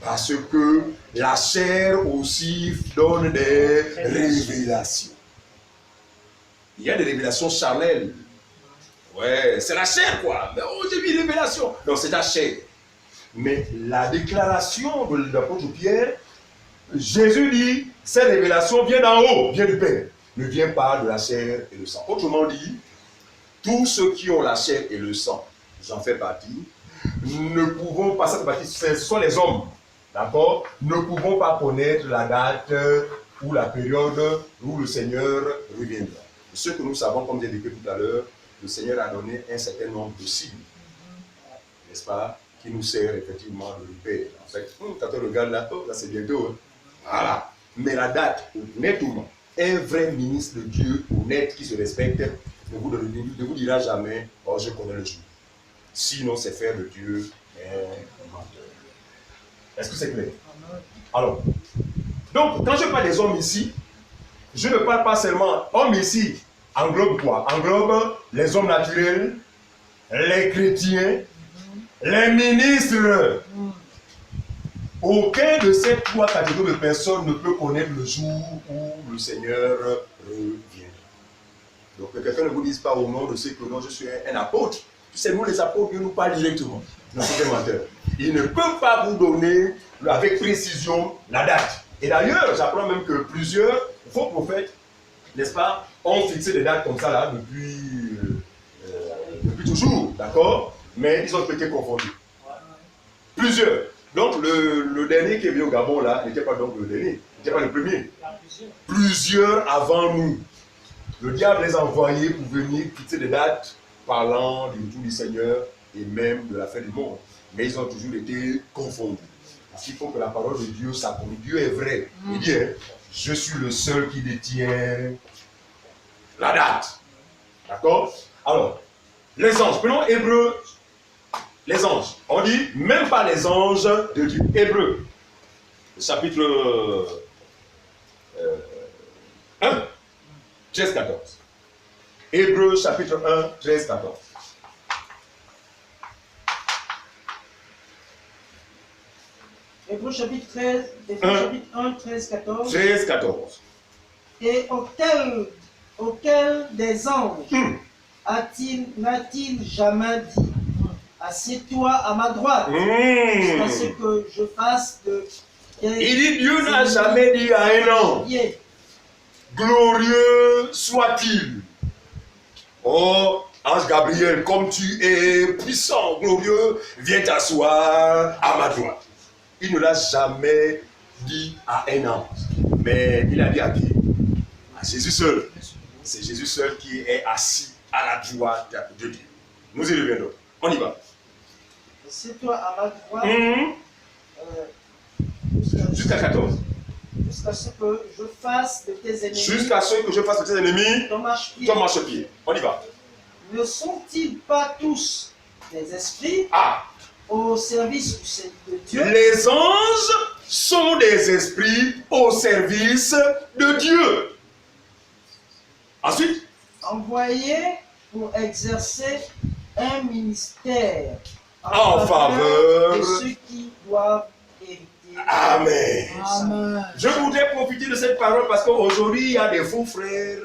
Parce que la chair aussi donne des révélations. Il y a des révélations charnelles. Ouais, c'est la chair quoi. Mais oh, j'ai mis révélation. Non, c'est la chair. Mais la déclaration de l'apôtre Pierre, Jésus dit, cette révélation vient d'en haut, vient du Père. Ne vient pas de la chair et le sang. Autrement dit, tous ceux qui ont la chair et le sang, j'en fais partie, ne pouvons pas, cette partie, ce sont les hommes, d'accord, ne pouvons pas connaître la date ou la période où le Seigneur reviendra. Ce que nous savons, comme j'ai dit tout à l'heure, le Seigneur a donné un certain nombre de signes, n'est-ce pas, qui nous sert effectivement de repère. En fait, quand on regarde là, oh, là c'est bientôt, hein. Voilà. Mais la date, honnêtement, un vrai ministre de Dieu, honnête, qui se respecte, ne vous dira jamais, oh, je connais le jour. Sinon, c'est faire de Dieu un menteur. Est-ce que c'est clair? Alors, donc, quand je parle des hommes ici, je ne parle pas seulement hommes ici, englobe quoi? Englobe les hommes naturels, les chrétiens, les ministres. Aucun de ces trois catégories de personnes ne peut connaître le jour où le Seigneur revient. Donc que quelqu'un ne vous dise pas au nom de ceux que non, je suis un apôtre. C'est nous les apôtres, Dieu nous parle directement. Non, c'est un menteur. Ils ne peuvent pas vous donner avec précision la date. Et d'ailleurs, j'apprends même que plusieurs faux prophètes, n'est-ce pas, ont fixé des dates comme ça là depuis toujours, d'accord? Mais ils ont été confondus. Plusieurs. Donc le dernier qui est venu au Gabon là n'était pas donc le dernier, n'était pas le premier. Plusieurs avant nous. Le diable les a envoyés pour venir fixer des dates parlant du retour du Seigneur et même de la fin du monde. Mais ils ont toujours été confondus. Parce qu'il faut que la parole de Dieu s'accomplisse. Dieu est vrai. Il dit, hein, je suis le seul qui détient la date. D'accord? Alors, les anges, prenons Hébreux. Les anges, on dit même pas les anges de Dieu. Hébreux, chapitre 1, 13-14. Hébreux, chapitre 1, 13-14. Hébreux chapitre 13, Hébreux chapitre 1, 13-14. 13-14. Et auquel des anges n'a-t-il jamais dit, assieds-toi à ma droite, jusqu'à ce que je fasse de... Il dit, Dieu n'a jamais dit à un ange, glorieux soit-il. Oh, ange Gabriel, comme tu es puissant, glorieux, viens t'asseoir à ma droite. Il ne l'a jamais dit à un ange, mais il a dit à qui? À Jésus seul. C'est Jésus seul qui est assis à la droite de Dieu. Nous y reviendrons. On y va. Assieds-toi à ma droite jusqu'à 14. Jusqu'à ce que je fasse de tes ennemis. Jusqu'à ce que je fasse de tes ennemis. Ton marchepied. On y va. Ne sont-ils pas tous des esprits? Ah, au service de Dieu. Les anges sont des esprits au service de Dieu. Ensuite, Envoyés pour exercer un ministère en faveur de ceux qui doivent hériter. Amen. Amen. Je voudrais profiter de cette parole parce qu'aujourd'hui, il y a des faux frères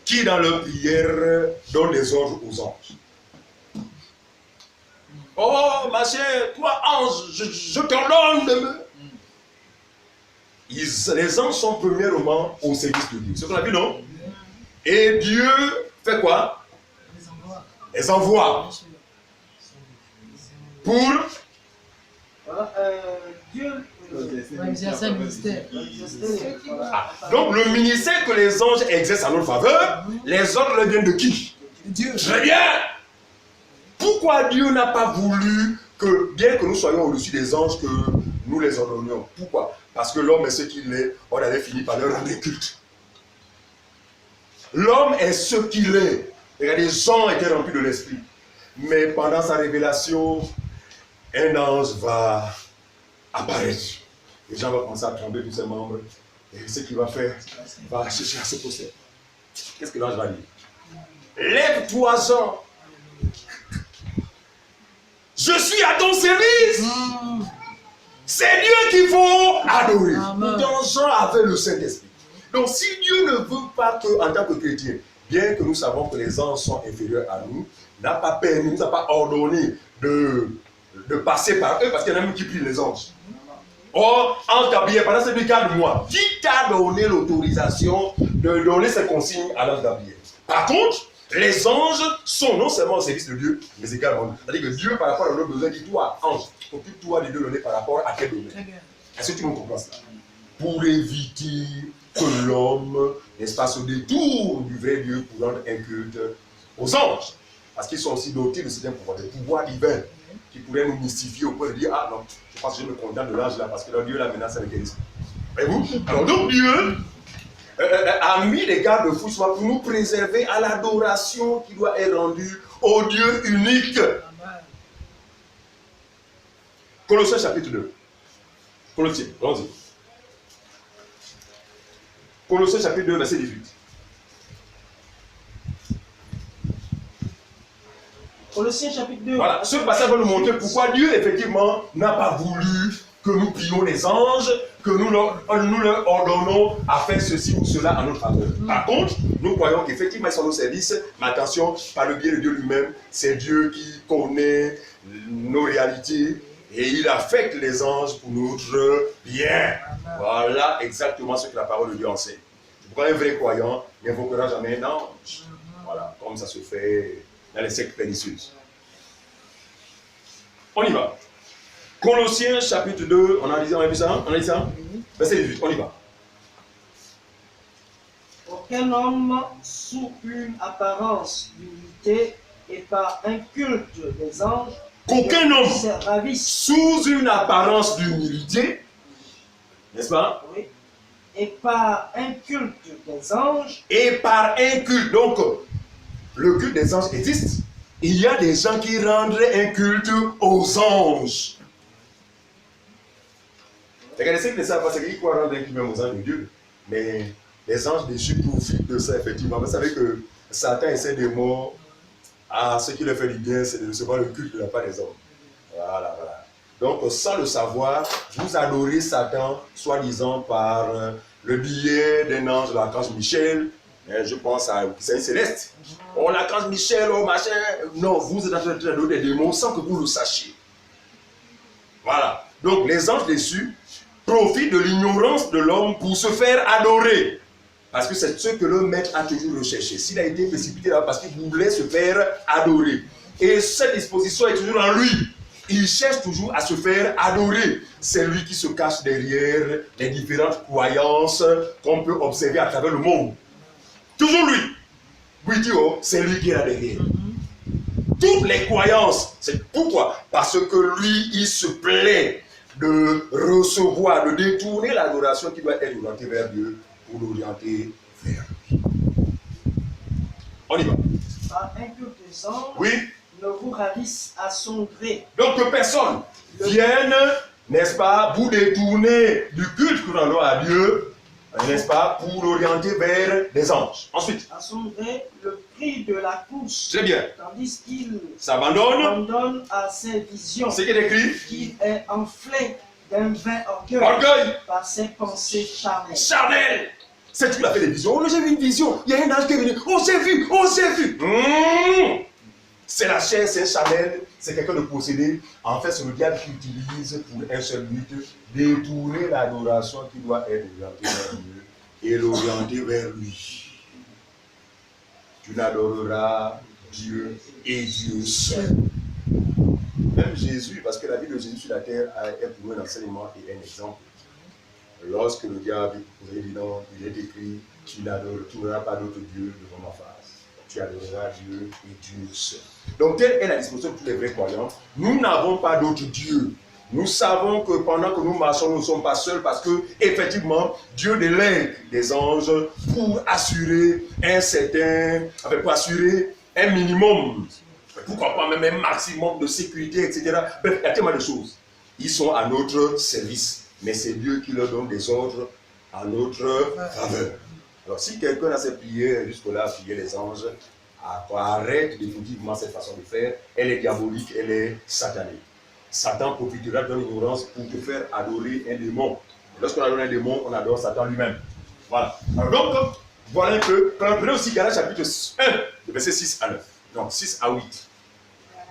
qui, dans leur prière, donnent des ordres aux anges. Oh, ma chère, toi, ange, je t'ordonne de me. Les anges sont premièrement au service de Dieu. C'est ce qu'on a vu, non? Et Dieu fait quoi? Les envoie. Pour Dieu exercer un ministère. Donc le ministère que les anges exercent en notre faveur, les ordres leur viennent de qui? Dieu. Très bien. Pourquoi Dieu n'a pas voulu que, bien que nous soyons au-dessus des anges, que nous les ordonnions? Pourquoi? Parce que l'homme est ce qu'il est, on avait fini par leur rendre culte. L'homme est ce qu'il est. Regardez, Jean était rempli de l'esprit. Mais pendant sa révélation, un ange va apparaître. Et Jean va commencer à trembler tous ses membres. Et ce qu'il va faire, il va chercher à se poser. Qu'est-ce que l'ange va dire? Lève-toi, Jean. Je suis à ton service. C'est Dieu qu'il faut adorer. Pourtant, Jean avait le Saint-Esprit. Donc, si Dieu ne veut pas que, en tant que chrétien, bien que nous savons que les anges sont inférieurs à nous, n'a pas permis, nous n'a pas ordonné de passer par eux, parce qu'il y en a même qui prient les anges. Or, ange Gabriel, pendant ces 4 mois, qui t'a donné l'autorisation de donner ces consignes à l'ange Gabriel? Par contre, les anges sont non seulement au service de Dieu, mais également. C'est-à-dire que Dieu, par rapport à nos besoins, dit toi, ange, occupe-toi des deux données par rapport à quel domaine? Est-ce que tu me comprends cela? Pour éviter que l'homme, n'est-ce pas, se détourne du vrai Dieu pour rendre un culte aux anges. Parce qu'ils sont aussi dotés de certains pouvoirs, des pouvoirs divins qui pourraient nous mystifier au point de dire, ah non, je pense que je me condamne de l'ange là, parce que là, Dieu la menace avec l'esprit. Voyez-vous? Alors donc Dieu a mis les garde-fous pour nous préserver à l'adoration qui doit être rendue au Dieu unique. Colossiens chapitre 2. Colossiens, allons-y. Colossiens chapitre 2, verset 18. Colossiens chapitre 2. Voilà, ce passage va nous montrer pourquoi Dieu, effectivement, n'a pas voulu que nous prions les anges, que nous leur ordonnons à faire ceci ou cela en notre faveur. Par contre, nous croyons qu'effectivement, ils sont au service, mais attention, par le biais de Dieu lui-même, c'est Dieu qui connaît nos réalités et il affecte les anges pour notre bien. Voilà exactement ce que la parole de Dieu enseigne. Pourquoi un vrai croyant n'invoquera jamais un ange? Voilà, comme ça se fait dans les sectes pernicieuses. On y va. Colossiens chapitre 2, on a vu ça? Verset 18, on y va. Aucun homme sous une apparence d'humilité et par un culte des anges. Qu'aucun homme sous une apparence d'humilité, n'est-ce pas? Oui. Et par un culte des anges. Et par un culte. Donc, le culte des anges existe. Il y a des gens qui rendraient un culte aux anges. Regardez ce qu'ils savent, parce qu'ils croient rendre un culte même aux anges de Dieu. Mais les anges déchus profitent de ça, effectivement. Vous savez que Satan essaie de mort. Ah, ce qui leur fait du bien, c'est de recevoir le culte de la part des hommes. Voilà. Donc, sans le savoir, vous adorez Satan, soi-disant par le biais d'un ange, l'archange Michel. Je pense à Saint Céleste. Oh, l'archange Michel, oh machin. Non, vous êtes en train d'adorer des démons sans que vous le sachiez. Voilà. Donc, les anges déçus profitent de l'ignorance de l'homme pour se faire adorer. Parce que c'est ce que le maître a toujours recherché. S'il a été précipité là, parce qu'il voulait se faire adorer. Et cette disposition est toujours en lui. Il cherche toujours à se faire adorer. C'est lui qui se cache derrière les différentes croyances qu'on peut observer à travers le monde. Toujours lui. Oui, c'est lui qui est là derrière. Toutes les croyances, c'est pourquoi? Parce que lui, il se plaît de recevoir, de détourner l'adoration qui doit être orientée vers Dieu pour l'orienter vers lui. On y va. Par un culte des anges. Oui. ne vous ravisse à son gré. Donc que personne vienne, n'est-ce pas, vous détourner du culte que nous rendons à Dieu, n'est-ce pas, pour l'orienter vers des anges. Ensuite. À son gré, le prix de la course. C'est bien. Tandis qu'il s'abandonne à ses visions. C'est qui est écrit. Qu'il est enflé d'un vain orgueil par ses pensées charnelles. Charnelles. C'est tout a fait des visions. Oh, j'ai vu une vision. Il y a un ange qui est venu. On s'est vu. On s'est vu. C'est la chair, c'est charnel. C'est quelqu'un de possédé. En fait, c'est le diable qui utilise pour un seul but, détourner l'adoration qui doit être orientée vers Dieu et l'orienter vers lui. Tu n'adoreras Dieu et Dieu seul. Même Jésus, parce que la vie de Jésus sur la terre est pour nous un enseignement et un exemple. Lorsque le diable vous a dit non, il est écrit, tu n'adoreras pas d'autre Dieu devant ma face. Tu adoreras Dieu et Dieu seul. Donc telle est la disposition de tous les vrais croyants. Nous n'avons pas d'autre Dieu. Nous savons que pendant que nous marchons, nous ne sommes pas seuls parce que effectivement, Dieu délègue des anges pour assurer pour assurer un minimum. Pourquoi pas même un maximum de sécurité, etc. Bref, il y a tellement de choses. Ils sont à notre service, mais c'est Dieu qui leur donne des ordres à notre faveur. Alors si quelqu'un a ses prières jusque-là, prier les anges, arrête définitivement cette façon de faire. Elle est diabolique, elle est satanique. Satan profitera de l'ignorance pour te faire adorer un démon. Lorsqu'on adore un démon, on adore Satan lui-même. Voilà. Alors donc, voilà un peu. Quand on prenait aussi Galates chapitre 1, le verset 6 à 9. Non, 6 à 8.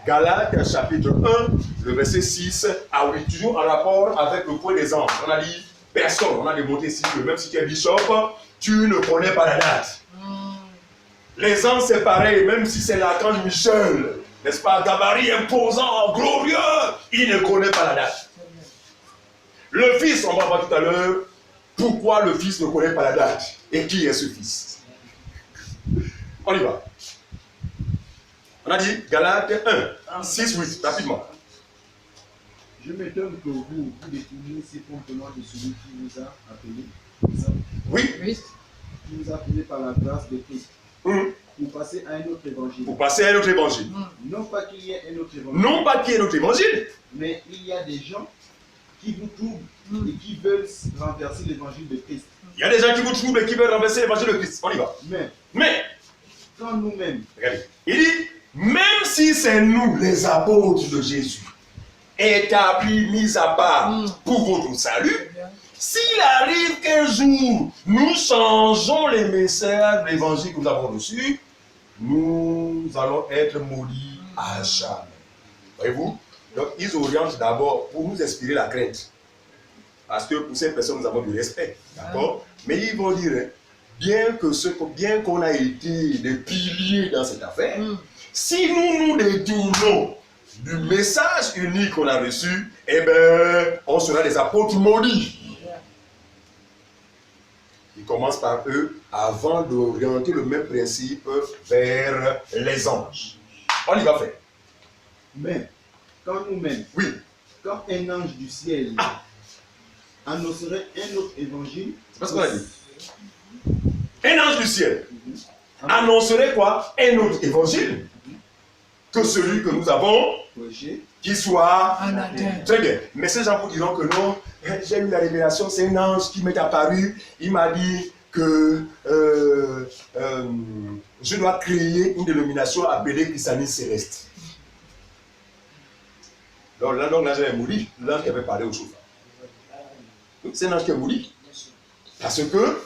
Galates chapitre 1, le verset 6 à 8. Toujours en rapport avec le point des anges. On a dit, personne, on a démontré ici que même si tu es bishop, tu ne connais pas la date. Les anges c'est pareil, même si c'est l'archange Michel, n'est-ce pas, gabarit imposant, glorieux, il ne connaît pas la date. Le fils, on va voir tout à l'heure, pourquoi le fils ne connaît pas la date et qui est ce fils. On y va. On a dit Galates 1, 6, 8, rapidement. Je m'étonne que vous détourniez si promptement de celui qui vous a appelé. Oui. Qui vous a appelé par la grâce de Christ. Pour passer à un autre évangile. Pour passer à un autre évangile. Non pas qu'il y ait un autre évangile. Non pas qu'il y ait un autre évangile. Mais il y a des gens qui vous troublent et qui veulent renverser l'évangile de Christ. Il y a des gens qui vous troublent et qui veulent renverser l'évangile de Christ. On y va. Mais quand nous-mêmes, regardez, il dit, même si c'est nous, les apôtres de Jésus, établis, mis à part pour votre salut, s'il arrive qu'un jour, nous changeons les messages de l'évangile que nous avons reçus, nous allons être maudits à jamais. Voyez-vous? Donc, ils orientent d'abord pour nous inspirer la crainte. Parce que pour ces personnes, nous avons du respect. D'accord? Mais ils vont dire, bien qu'on a été des piliers dans cette affaire, si nous nous détournons du message unique qu'on a reçu, eh bien, on sera des apôtres maudits. Ils commencent par eux avant d'orienter le même principe vers les anges. On y va faire. Mais, quand nous-mêmes, quand un ange du ciel annoncerait un autre évangile, c'est pas ce qu'on a dit. Un ange du ciel annoncerait quoi? Un autre évangile que celui que nous avons, qui soit très bien. Mais ces gens vous diront que non, j'ai eu la révélation, c'est un ange qui m'est apparu, il m'a dit que je dois créer une dénomination appelée christianisme céleste. Donc là, l'ange est maudit, l'ange qui avait parlé au chauffeur. C'est un ange qui est maudit. Parce que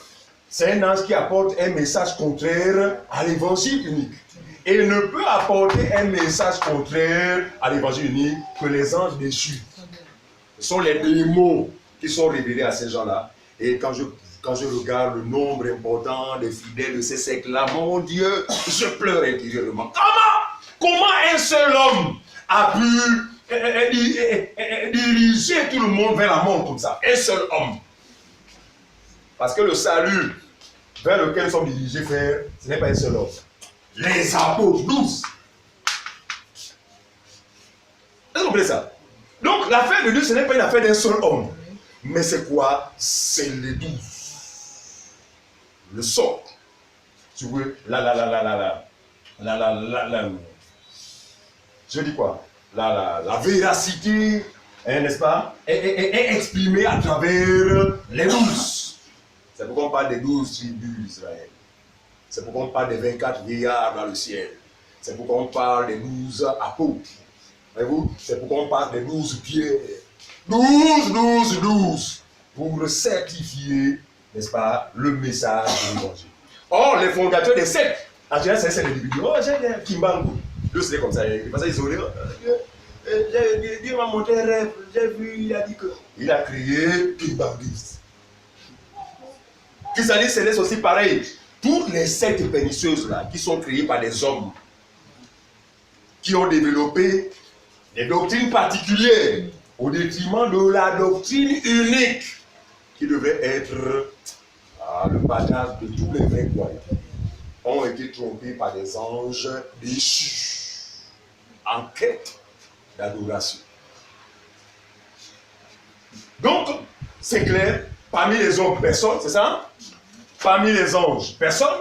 c'est un ange qui apporte un message contraire à l'évangile unique. Et il ne peut apporter un message contraire à l'évangile unique que les anges déchus. Ce sont les démons qui sont révélés à ces gens-là. Et quand je regarde le nombre important des fidèles de ces siècles-là, mon Dieu, je pleure intérieurement. Comment un seul homme a pu diriger tout le monde vers la mort comme ça? Un seul homme. Parce que le salut vers lequel nous sommes dirigés, frère, ce n'est pas un seul homme. Les apôtres, 12. Est-ce que vous comprenez ça? Donc l'affaire de Dieu, ce n'est pas une affaire d'un seul homme. Mais c'est quoi? C'est les 12. Le sort. Tu veux, je dis quoi, la véracité, hein, n'est-ce pas, est exprimée à travers les 12. C'est pourquoi on parle des 12 tribus d'Israël. C'est pourquoi on parle des 24 vieillards dans le ciel. C'est pourquoi on parle des 12 apôtres. Voyez-vous, c'est pourquoi on parle des 12 pierres. 12. Pour certifier, n'est-ce pas, le message de l'évangile. Or, les fondateurs des sectes, en général, c'est les individus. Oh, j'ai Kimbangu. Eux, c'était comme ça. Il passait isolé. Dieu m'a montré un rêve. J'ai vu, il a dit que. Il a créé Kimbanguiste. Christianisme céleste aussi pareil. Toutes les sectes pernicieuses là, qui sont créées par des hommes, qui ont développé des doctrines particulières au détriment de la doctrine unique qui devait être le partage de tous les vrais croyants, ont été trompés par des anges déchus en quête d'adoration. Donc, c'est clair, parmi les hommes, personne, c'est ça? Parmi les anges, personne.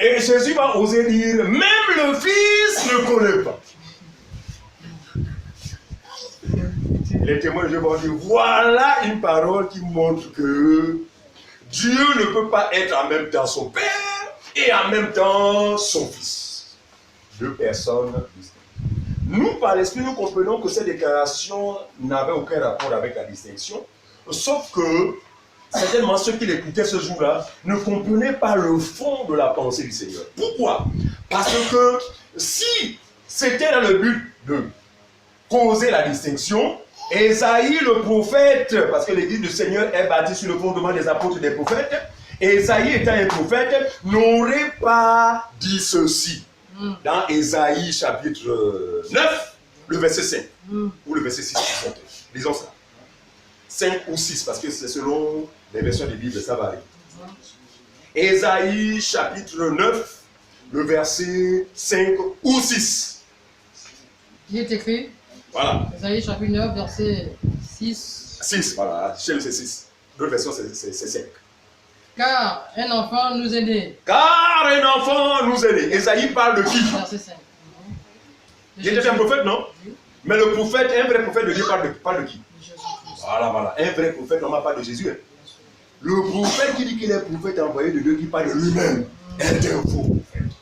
Et Jésus va oser dire, même le Fils ne connaît pas. Les témoins de Dieu vont dire, voilà une parole qui montre que Dieu ne peut pas être en même temps son Père et en même temps son Fils. Deux personnes distinctes. Nous, par l'Esprit, nous comprenons que cette déclaration n'avait aucun rapport avec la distinction, sauf que certainement ceux qui l'écoutaient ce jour-là ne comprenaient pas le fond de la pensée du Seigneur. Pourquoi? Parce que si c'était dans le but de causer la distinction, Ésaïe le prophète, parce que l'église du Seigneur est bâtie sur le fondement des apôtres et des prophètes, Ésaïe étant un prophète, n'aurait pas dit ceci. Dans Ésaïe chapitre 9, le verset 5, ou le verset 6, lisons ça. 5 ou 6, parce que c'est selon les versions des Bibles, ça varie. Ésaïe chapitre 9, le verset 5 ou 6. Il est écrit, voilà. Ésaïe chapitre 9, verset 6. 6, voilà, chez le c'est 6. L'autre version c'est 5. Car un enfant nous est né. Car un enfant nous est né. Ésaïe parle de qui? Verset 5. Il était un prophète, non? Oui. Mais le prophète, un vrai prophète de Dieu parle de qui? Voilà. Un vrai prophète, on ne parle pas de Jésus. Hein. Le prophète qui dit qu'il est prophète envoyé de Dieu, qui parle de lui-même, est un faux prophète.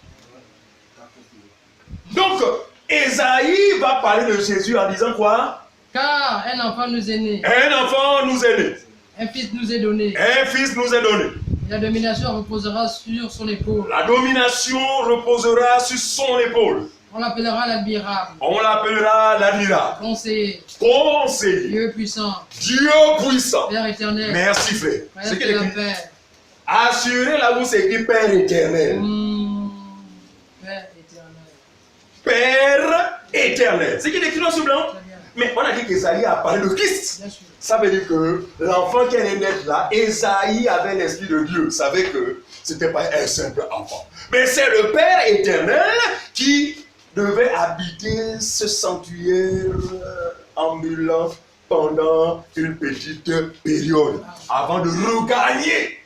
Donc, Ésaïe va parler de Jésus en disant quoi? Car un enfant nous est né. Un enfant nous est né. Un fils nous est donné. Un fils nous est donné. La domination reposera sur son épaule. La domination reposera sur son épaule. On l'appellera l'admirable. On l'appellera l'admirable. Conseiller. Conseiller. Dieu puissant. Dieu puissant. Père éternel. Merci frère. C'est qu'il écrit. Père. Assurez là où c'est écrit Père éternel. Père éternel. Père éternel. C'est qu'il écrit dans ce blanc. Mais on a dit qu'Ésaïe a parlé de Christ. Ça veut dire que l'enfant qui allait naître là, Ésaïe avait l'esprit de Dieu. Savait que ce n'était pas un simple enfant. Mais c'est le Père éternel qui devait habiter ce sanctuaire ambulant pendant une petite période avant de regagner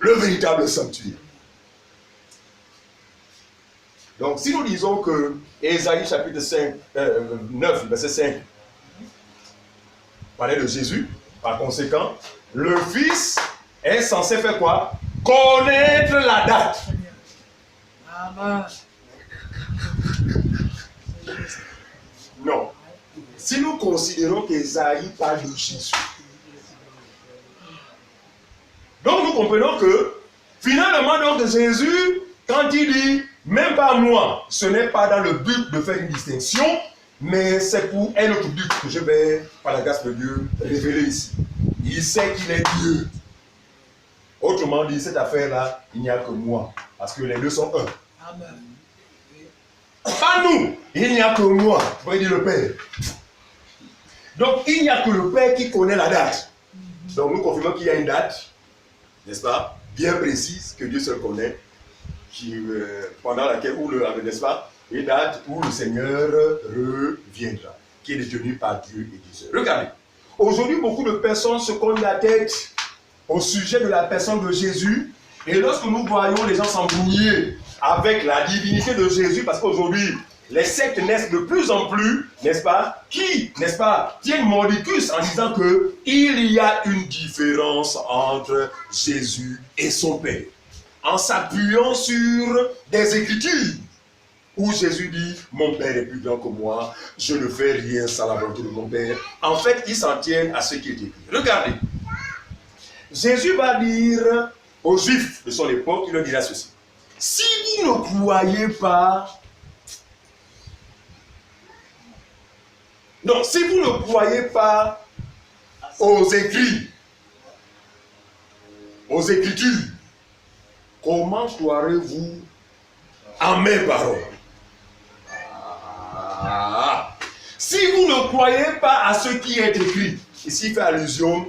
le véritable sanctuaire. Donc si nous disons que Ésaïe chapitre 9, verset 5 parlait de Jésus, par conséquent, le Fils est censé faire quoi? Connaître la date. Amen. Non. Si nous considérons qu'Ésaïe parle de Jésus, donc nous comprenons que finalement donc Jésus, quand il dit même pas moi, ce n'est pas dans le but de faire une distinction, mais c'est pour un autre but que je vais, par la grâce de Dieu, révéler ici. Il sait qu'il est Dieu. Autrement dit, cette affaire-là, il n'y a que moi, parce que les deux sont un. Amen. Pas nous, il n'y a que moi, vous pouvez dire le Père. Donc, il n'y a que le Père qui connaît la date. Donc, nous confirmons qu'il y a une date, n'est-ce pas, bien précise, que Dieu seul connaît, qui, pendant laquelle, n'est-ce pas, une date où le Seigneur reviendra, qui est détenu par Dieu et Dieu seul. Regardez, aujourd'hui, beaucoup de personnes se cognent la tête au sujet de la personne de Jésus, et lorsque nous voyons les gens s'embrouiller avec la divinité de Jésus, parce qu'aujourd'hui, les sectes naissent de plus en plus, n'est-ce pas, qui, n'est-ce pas, tiennent mordicus en disant qu'il y a une différence entre Jésus et son Père, en s'appuyant sur des Écritures, où Jésus dit, mon Père est plus grand que moi, je ne fais rien sans la volonté de mon Père. En fait, ils s'en tiennent à ce qui est écrit. Regardez, Jésus va dire aux Juifs de son époque, il leur dira ceci. Si vous ne croyez pas, non, si vous ne croyez pas aux écrits, aux Écritures, comment croirez-vous en mes paroles? Si vous ne croyez pas à ce qui est écrit, ici il fait allusion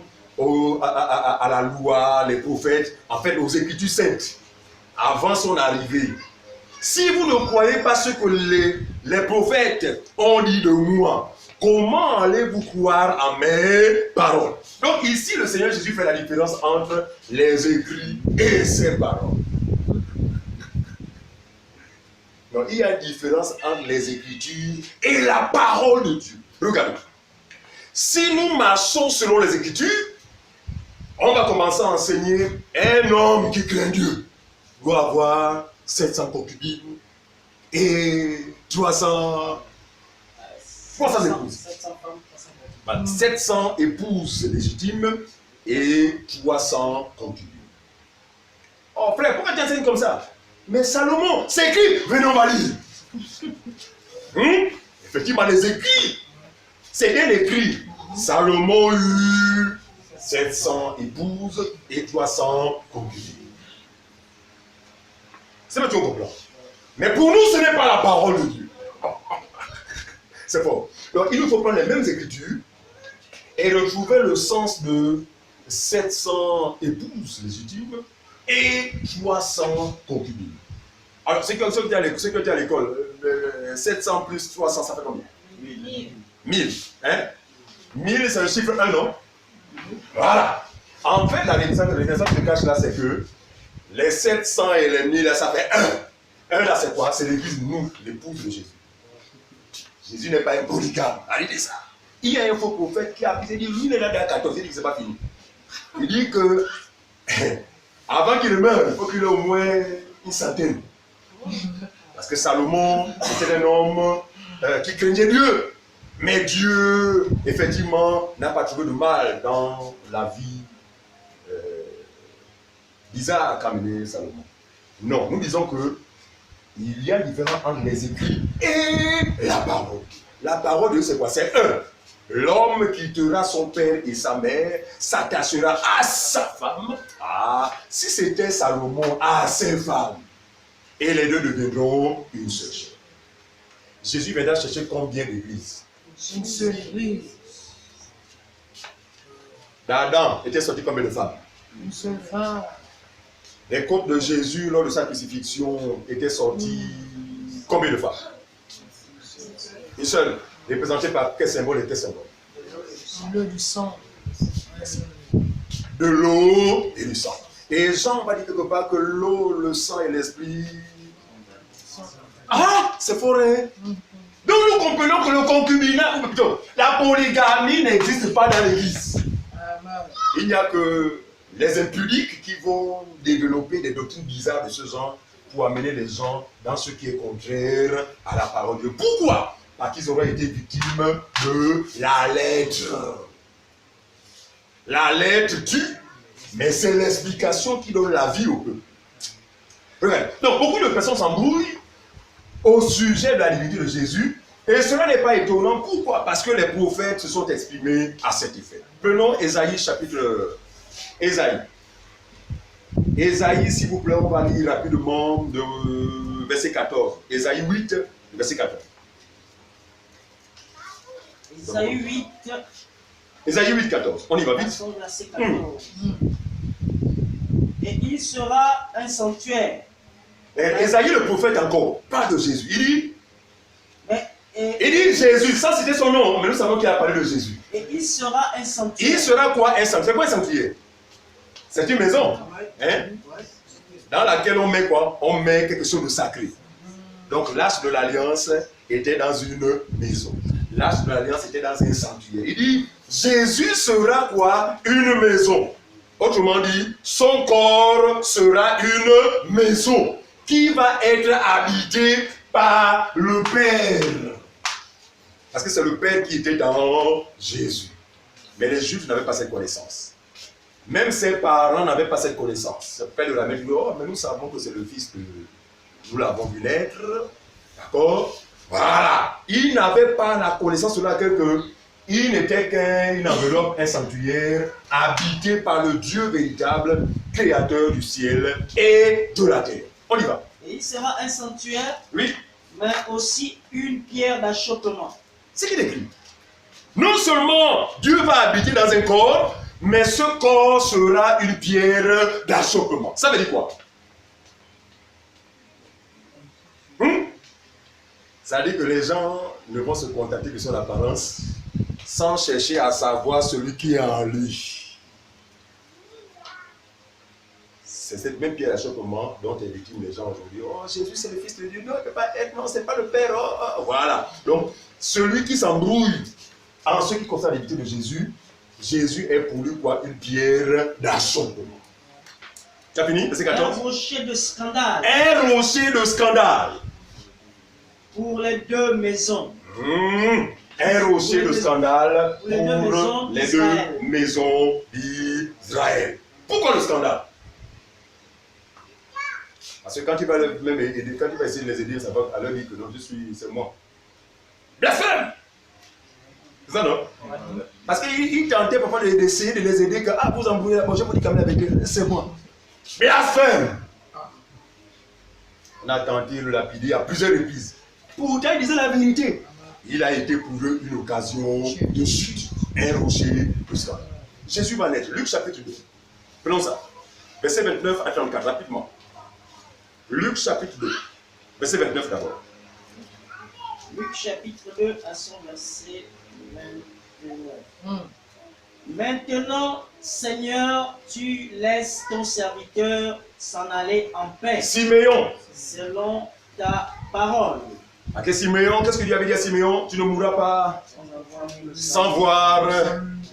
à la loi, les prophètes, en fait aux Écritures saintes, avant son arrivée. Si vous ne croyez pas ce que les prophètes ont dit de moi, comment allez-vous croire en mes paroles? Donc ici, le Seigneur Jésus fait la différence entre les écrits et ses paroles. Donc il y a une différence entre les Écritures et la parole de Dieu. Regardez. Si nous marchons selon les Écritures, on va commencer à enseigner un homme qui craint Dieu doit avoir 700 concubines et 300 épouses. 700 épouses légitimes et 300 concubines. Oh frère, pourquoi tu enseignes comme ça? Mais Salomon, c'est écrit, venez on va lire. Effectivement, les écrits, c'est bien écrit. Salomon eut 700 épouses et 300 concubines. C'est ce que tu comprends. Mais pour nous, ce n'est pas la parole de Dieu. C'est fort. Donc, il nous faut prendre les mêmes écritures et retrouver le sens de 700 épouses légitimes et 300 concubines. Alors, c'est que tu es à l'école, 700 plus 300, ça fait combien? 1000. Hein? 1000, c'est le chiffre 1, non? Voilà. En fait, la définition que je cache là, c'est que les 700 et les 1000, ça fait 1. 1 là, c'est quoi? C'est l'église, nous, l'épouse de Jésus. Jésus n'est pas un polygame. Arrêtez ça. Il y a un faux prophète qui a dit, lui, il est là dans 14, il dit que c'est pas fini. Il dit que, avant qu'il meure, il faut qu'il ait au moins une centaine. Parce que Salomon, c'était un homme qui craignait Dieu. Mais Dieu, effectivement, n'a pas trouvé de mal dans la vie bizarre qu'a mené Salomon. Non, nous disons que il y a une différence entre les écrits et la parole. La parole de Dieu, c'est quoi? C'est l'homme quittera son père et sa mère, s'attachera à sa femme. Ah, si c'était Salomon, à ses femmes. Et les deux deviendront une seule chair. Jésus viendra chercher combien d'églises? Une seule église. D'Adam était sorti combien de femmes? Une seule femme. Les côtes de Jésus lors de sa crucifixion étaient sortis combien de femmes? Une seule. Représentée par quel symbole était symbole? Le du sang. De l'eau et du sang. Et Jean va dire quelque part que l'eau, le sang et l'esprit. Ah, c'est forêt. Donc nous comprenons que le concubinat, ou plutôt, la polygamie n'existe pas dans l'église. Il n'y a que les impudiques qui vont développer des doctrines bizarres de ce genre pour amener les gens dans ce qui est contraire à la parole de Dieu. Pourquoi? Parce qu'ils auraient été victimes de la lettre. La lettre tue, mais c'est l'explication qui donne la vie au peuple. Regarde. Donc beaucoup de personnes s'embrouillent au sujet de la divinité de Jésus. Et cela n'est pas étonnant. Pourquoi? Parce que les prophètes se sont exprimés à cet effet. Prenons Ésaïe chapitre... Ésaïe, s'il vous plaît, on va lire rapidement de verset 14. Ésaïe 8, verset 14. Ésaïe 8. Ésaïe 8, 14. On y va vite. Verset 14. Et il sera un sanctuaire. Ésaïe le prophète encore, parle de Jésus. Il dit Jésus, ça c'était son nom, mais nous savons qu'il a parlé de Jésus. Et il sera un sanctuaire. Il sera quoi un sanctuaire? C'est quoi un sanctuaire? C'est une maison, hein, dans laquelle on met quoi? On met quelque chose de sacré. Donc l'arche de l'alliance était dans une maison. L'arche de l'alliance était dans un sanctuaire. Il dit, Jésus sera quoi? Une maison. Autrement dit, son corps sera une maison qui va être habitée par le Père. Parce que c'est le Père qui était dans Jésus. Mais les Juifs n'avaient pas cette connaissance. Même ses parents n'avaient pas cette connaissance. Le Père de la mère dit, oh, mais nous savons que c'est le Fils de... Nous l'avons vu naître. D'accord? Voilà. Il n'avait pas la connaissance de laquelle il n'était qu'une enveloppe, un sanctuaire, habité par le Dieu véritable, créateur du ciel et de la terre. On y va. Et il sera un sanctuaire, Oui. mais aussi une pierre d'achoppement. C'est ce qu'il écrit. Non seulement Dieu va habiter dans un corps, mais ce corps sera une pierre d'achoppement. Ça veut dire quoi? Ça veut dire que les gens ne vont se contenter de son apparence sans chercher à savoir celui qui est en lui. C'est cette même pierre d'achoppement dont est victime les gens aujourd'hui. Oh, Jésus c'est le Fils de Dieu. Non, il ne peut pas être. Non, ce n'est pas le Père. Oh, oh. Voilà. Donc, celui qui s'embrouille en ce qui concerne l'évité de Jésus, Jésus est pour lui quoi? Une pierre d'achoppement. Tu as fini? Verset 14. Un rocher de scandale. Un rocher de scandale. Pour les deux maisons. Un rocher de scandale pour les deux maisons d'Israël. Pourquoi le scandale? Parce que quand il va même aider, quand il va essayer de les aider, ça va leur dire que non, c'est moi. Blasphème! C'est ça, non? Parce qu'il tentait parfois d'essayer de les aider, que vous embrouillez là, je vous dis quand même avec eux, c'est moi. Blasphème! On a tenté de le lapider à plusieurs reprises. Pourtant, il disait la vérité. Il a été pour eux une occasion de chute, un rocher de scandale. Jésus va naître. Luc chapitre 2. Prenons ça. Verset 29 à 34, rapidement. Luc chapitre 2. Verset 29 d'abord. Luc chapitre 2 à son verset 29. Maintenant, Seigneur, tu laisses ton serviteur s'en aller en paix. Siméon. Selon ta parole. Ok, Siméon, qu'est-ce que Dieu avait dit à Siméon? Tu ne mourras pas sans voir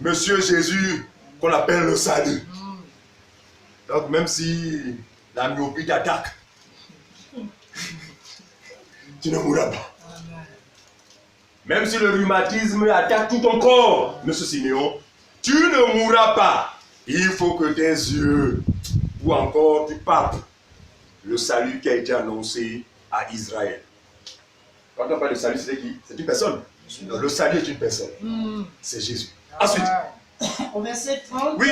Monsieur Jésus, qu'on appelle le salut. Donc même si la myopie t'attaque, tu ne mourras pas. Même si le rhumatisme attaque tout ton corps, Monsieur Siméon, tu ne mourras pas. Il faut que tes yeux, ou encore tu papes le salut qui a été annoncé à Israël. Quand on parle de salut, c'est qui? C'est une personne. Non, le salut est une personne. C'est Jésus. Ensuite. Au verset 30. Oui.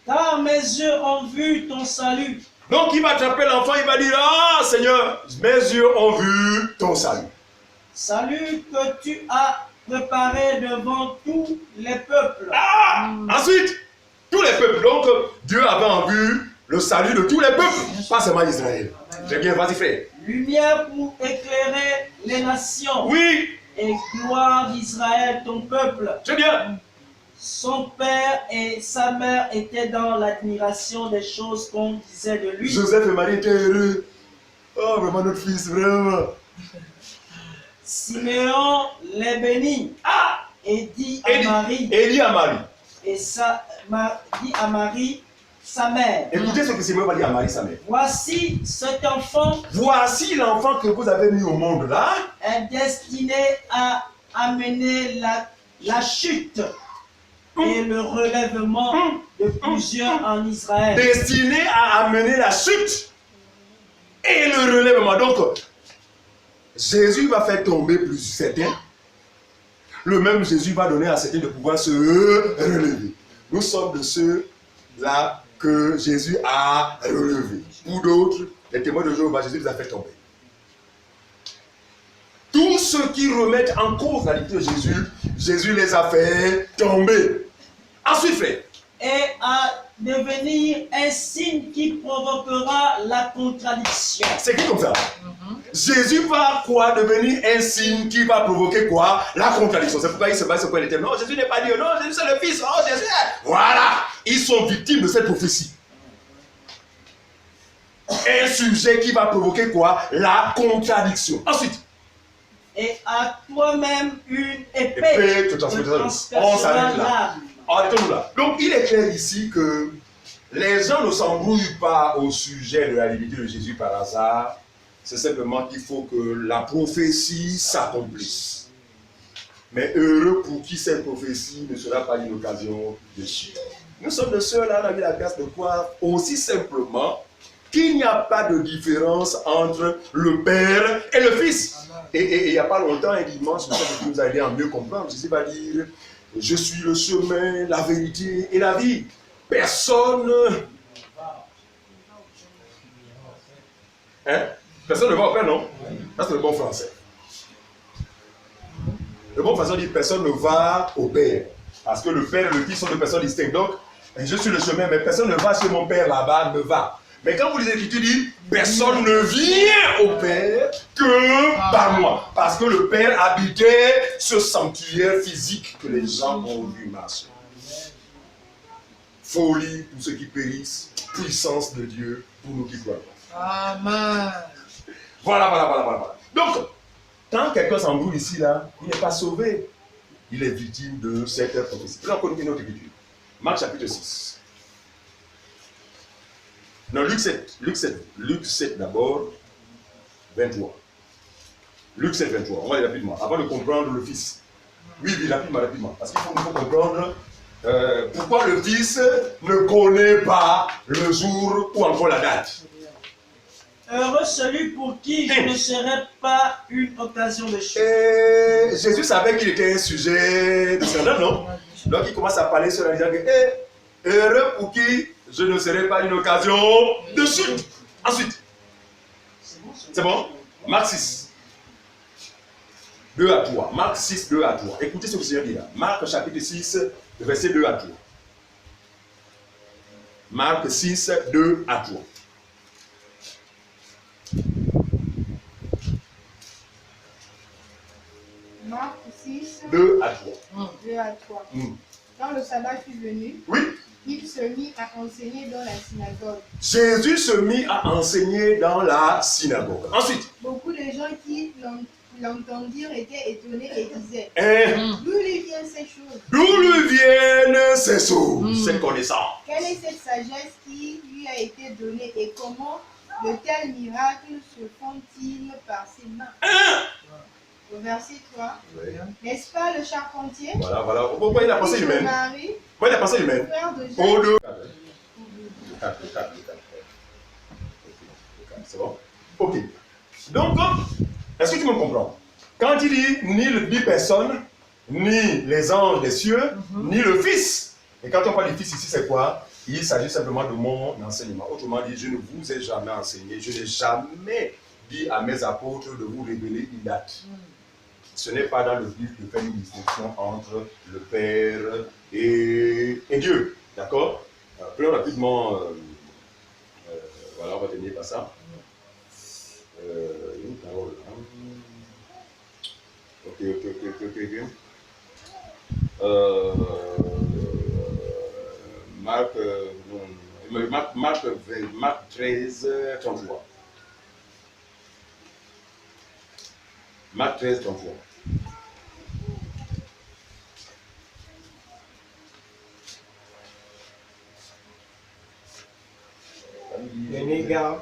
Car mes yeux ont vu ton salut. Donc il va attraper l'enfant, il va dire, ah Seigneur, mes yeux ont vu ton salut. Salut que tu as préparé devant tous les peuples. Ah! Ensuite, tous les peuples. Donc Dieu avait en vue le salut de tous les peuples, pas seulement Israël. J'ai bien, vas-y frère. Lumière pour éclairer les nations. Oui. Et gloire d'Israël, ton peuple. J'ai bien. Son père et sa mère étaient dans l'admiration des choses qu'on disait de lui. Joseph et Marie étaient heureux. Oh, vraiment notre fils, vraiment. Siméon les bénit. Et dit à Marie. Et dit à Marie. Et dit à Marie, sa mère. Écoutez ce que Siméon va dire à Marie, sa mère. Voici cet enfant. Voici l'enfant que vous avez mis au monde là. Est destiné à amener la chute et le relèvement de plusieurs en Israël. Destiné à amener la chute et le relèvement. Donc, Jésus va faire tomber plus certains. Le même Jésus va donner à certains de pouvoir se relever. Nous sommes de ceux-là que Jésus a relevés. Pour d'autres, les témoins de Jéhovah, Jésus les a fait tomber. Tous ceux qui remettent en cause la divinité de Jésus, Jésus les a fait tomber. Ensuite, frère. Et à devenir un signe qui provoquera la contradiction. C'est qui comme ça? Jésus va quoi? Devenir un signe qui va provoquer quoi? La contradiction. C'est pourquoi il se bat sur quoi il était. Non, Jésus n'est pas Dieu. Non, Jésus c'est le Fils. Oh, Jésus. Voilà. Ils sont victimes de cette prophétie. Un sujet qui va provoquer quoi? La contradiction. Ensuite. Et à toi-même une épée. Épée te transpercera. On s'arrête là. Arrêtons-nous là. Donc il est clair ici que les gens ne s'embrouillent pas au sujet de la divinité de Jésus par hasard. C'est simplement qu'il faut que la prophétie s'accomplisse. Mais heureux pour qui cette prophétie ne sera pas une occasion de chute. Nous sommes de ceux là, on a mis la grâce de croire aussi simplement qu'il n'y a pas de différence entre le Père et le Fils. Et il n'y a pas longtemps, un dimanche, je nous a aidé à mieux comprendre. Jésus va dire, je suis le chemin, la vérité et la vie. Personne... Hein? Personne ne va au Père, non? Ça, c'est le bon français. Le bon français dit, personne ne va au Père. Parce que le Père et le Fils sont deux personnes distinctes. Donc, je suis le chemin, mais personne ne va chez mon Père là-bas, ne va. Mais quand vous lisez l'Écriture, dit, personne ne vient au Père que par moi. Parce que le Père habitait ce sanctuaire physique que les gens ont vu marcher. Folie pour ceux qui périssent, puissance de Dieu pour nous qui croyons. Amen. Voilà. Donc, quand quelqu'un s'embrouille ici, là, il n'est pas sauvé. Il est victime de cette prophétie. Là, on connaît une autre écriture. Marc chapitre 6. Non, Luc 7 d'abord, 23. Luc 7, 23. On va aller rapidement, avant de comprendre le Fils. Oui, rapidement. Parce qu'il faut comprendre pourquoi le Fils ne connaît pas le jour ou encore la date. Heureux celui pour qui je ne serai pas une occasion de chute. Jésus savait qu'il était un sujet de scandale, non? Donc il commence à parler sur la disant que heureux pour qui je ne serai pas une occasion de chute. Ensuite, c'est bon? Marc 6, 2 à 3. Marc 6, 2 à 3. Écoutez ce que le Seigneur dit là. Marc chapitre 6, verset 2 à 3. Marc 6, 2 à 3. Marc 6, 2 à 3. 2 à 3. Quand le sabbat fut venu, Oui. il se mit à enseigner dans la synagogue. Jésus se mit à enseigner dans la synagogue. Ensuite, beaucoup de gens qui l'entendirent étaient étonnés et disaient, d'où lui viennent ces choses? D'où lui viennent ces choses, cette connaissance? Quelle est cette sagesse qui lui a été donnée et comment de tels miracles se font-ils par ses mains? Au verset 3, oui. N'est-ce pas le charpentier? Voilà. Vous voyez la pensée humaine. Marie, vous voyez la pensée humaine. Au 2. C'est bon? Ok. Donc, est-ce que tu me comprends? Quand il dit ni personne, ni les anges des cieux, ni le Fils. Et quand on parle du Fils ici, c'est quoi? Il s'agit simplement de mon enseignement. Autrement dit, je ne vous ai jamais enseigné. Je n'ai jamais dit à mes apôtres de vous révéler une date. Ce n'est pas dans le but de faire une distinction entre le Père et Dieu. D'accord? Prenons rapidement. Voilà, on va tenir par ça. Une parole. Ok. Marc 13, 33. Marc 13, 33. Prenez garde,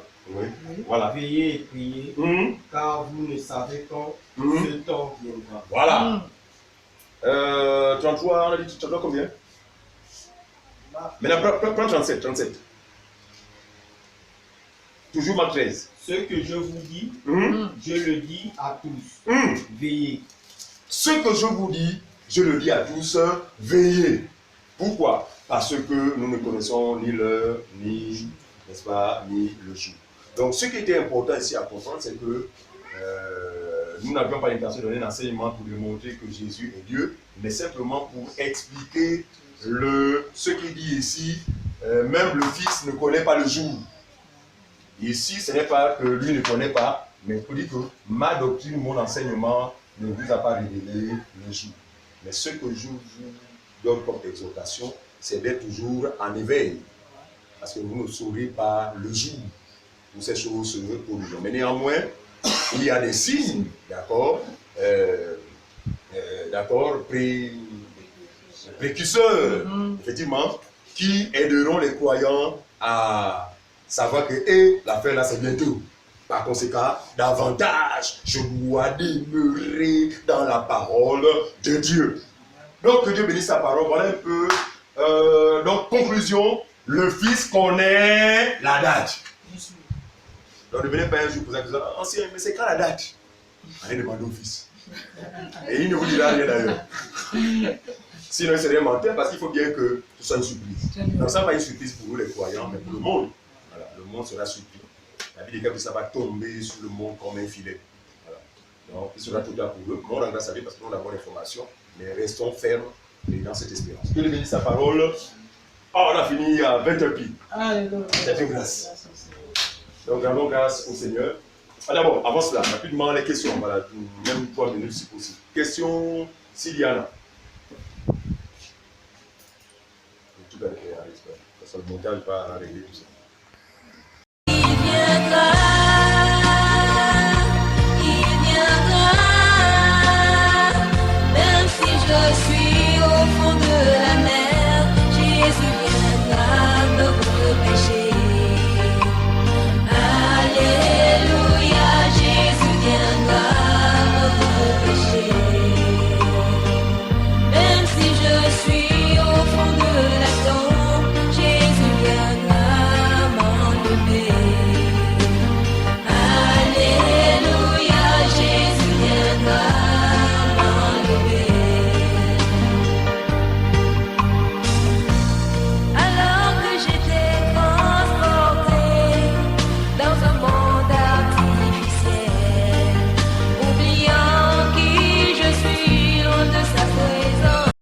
Voilà. veillez et priez, car vous ne savez quand ce temps viendra. Voilà. 33, on a dit 33 combien? Maintenant, prends 37. Toujours Marc 13. Ce que je vous dis, je le dis à tous. Veillez. Ce que je vous dis, je le dis à tous, veillez. Pourquoi? Parce que nous ne connaissons ni l'heure, ni, n'est-ce pas, ni le jour. Donc, ce qui était important ici à comprendre, c'est que nous n'avions pas l'intention de donner un enseignement pour démontrer que Jésus est Dieu, mais simplement pour expliquer ce qu'il dit ici. Même le Fils ne connaît pas le jour. Ici, ce n'est pas que lui ne connaît pas, mais pour dire que ma doctrine, mon enseignement ne vous a pas révélé le jour. Mais ce que je vous donne comme exhortation, c'est d'être toujours en éveil. Parce que vous ne saurez pas le jour. où ces choses se produisent. Mais néanmoins, il y a des signes, d'accord, précurseurs, effectivement, qui aideront les croyants à savoir que l'affaire là c'est bientôt. Par conséquent, davantage, je dois demeurer dans la parole de Dieu. Donc, que Dieu bénisse sa parole. Voilà un peu. Donc, conclusion, le Fils connaît la date. Donc, ne venez pas un jour poser la question, ancien, mais c'est quand la date? Allez demander au Fils. Et il ne vous dira rien d'ailleurs. Sinon, il serait menteur parce qu'il faut bien que ce soit une surprise. Donc, ça va être une surprise pour nous les croyants, mais pour le monde. Voilà, le monde sera surpris. La Bible dit que ça va tomber sur le monde comme un filet. Voilà. Donc, il sera tout à pour eux. On a grâce à lui parce que nous avons l'information, mais restons fermes dans cette espérance. Que Dieu bénisse sa parole. Oh, on a fini à 20h pile. C'est une grâce. Donc, rendons grâce au Seigneur. Ah, d'abord, avant cela, rapidement les questions. Voilà, même 3 minutes si possible. Question Siliana. Tout à fait, parce que le montage va régler tout ça.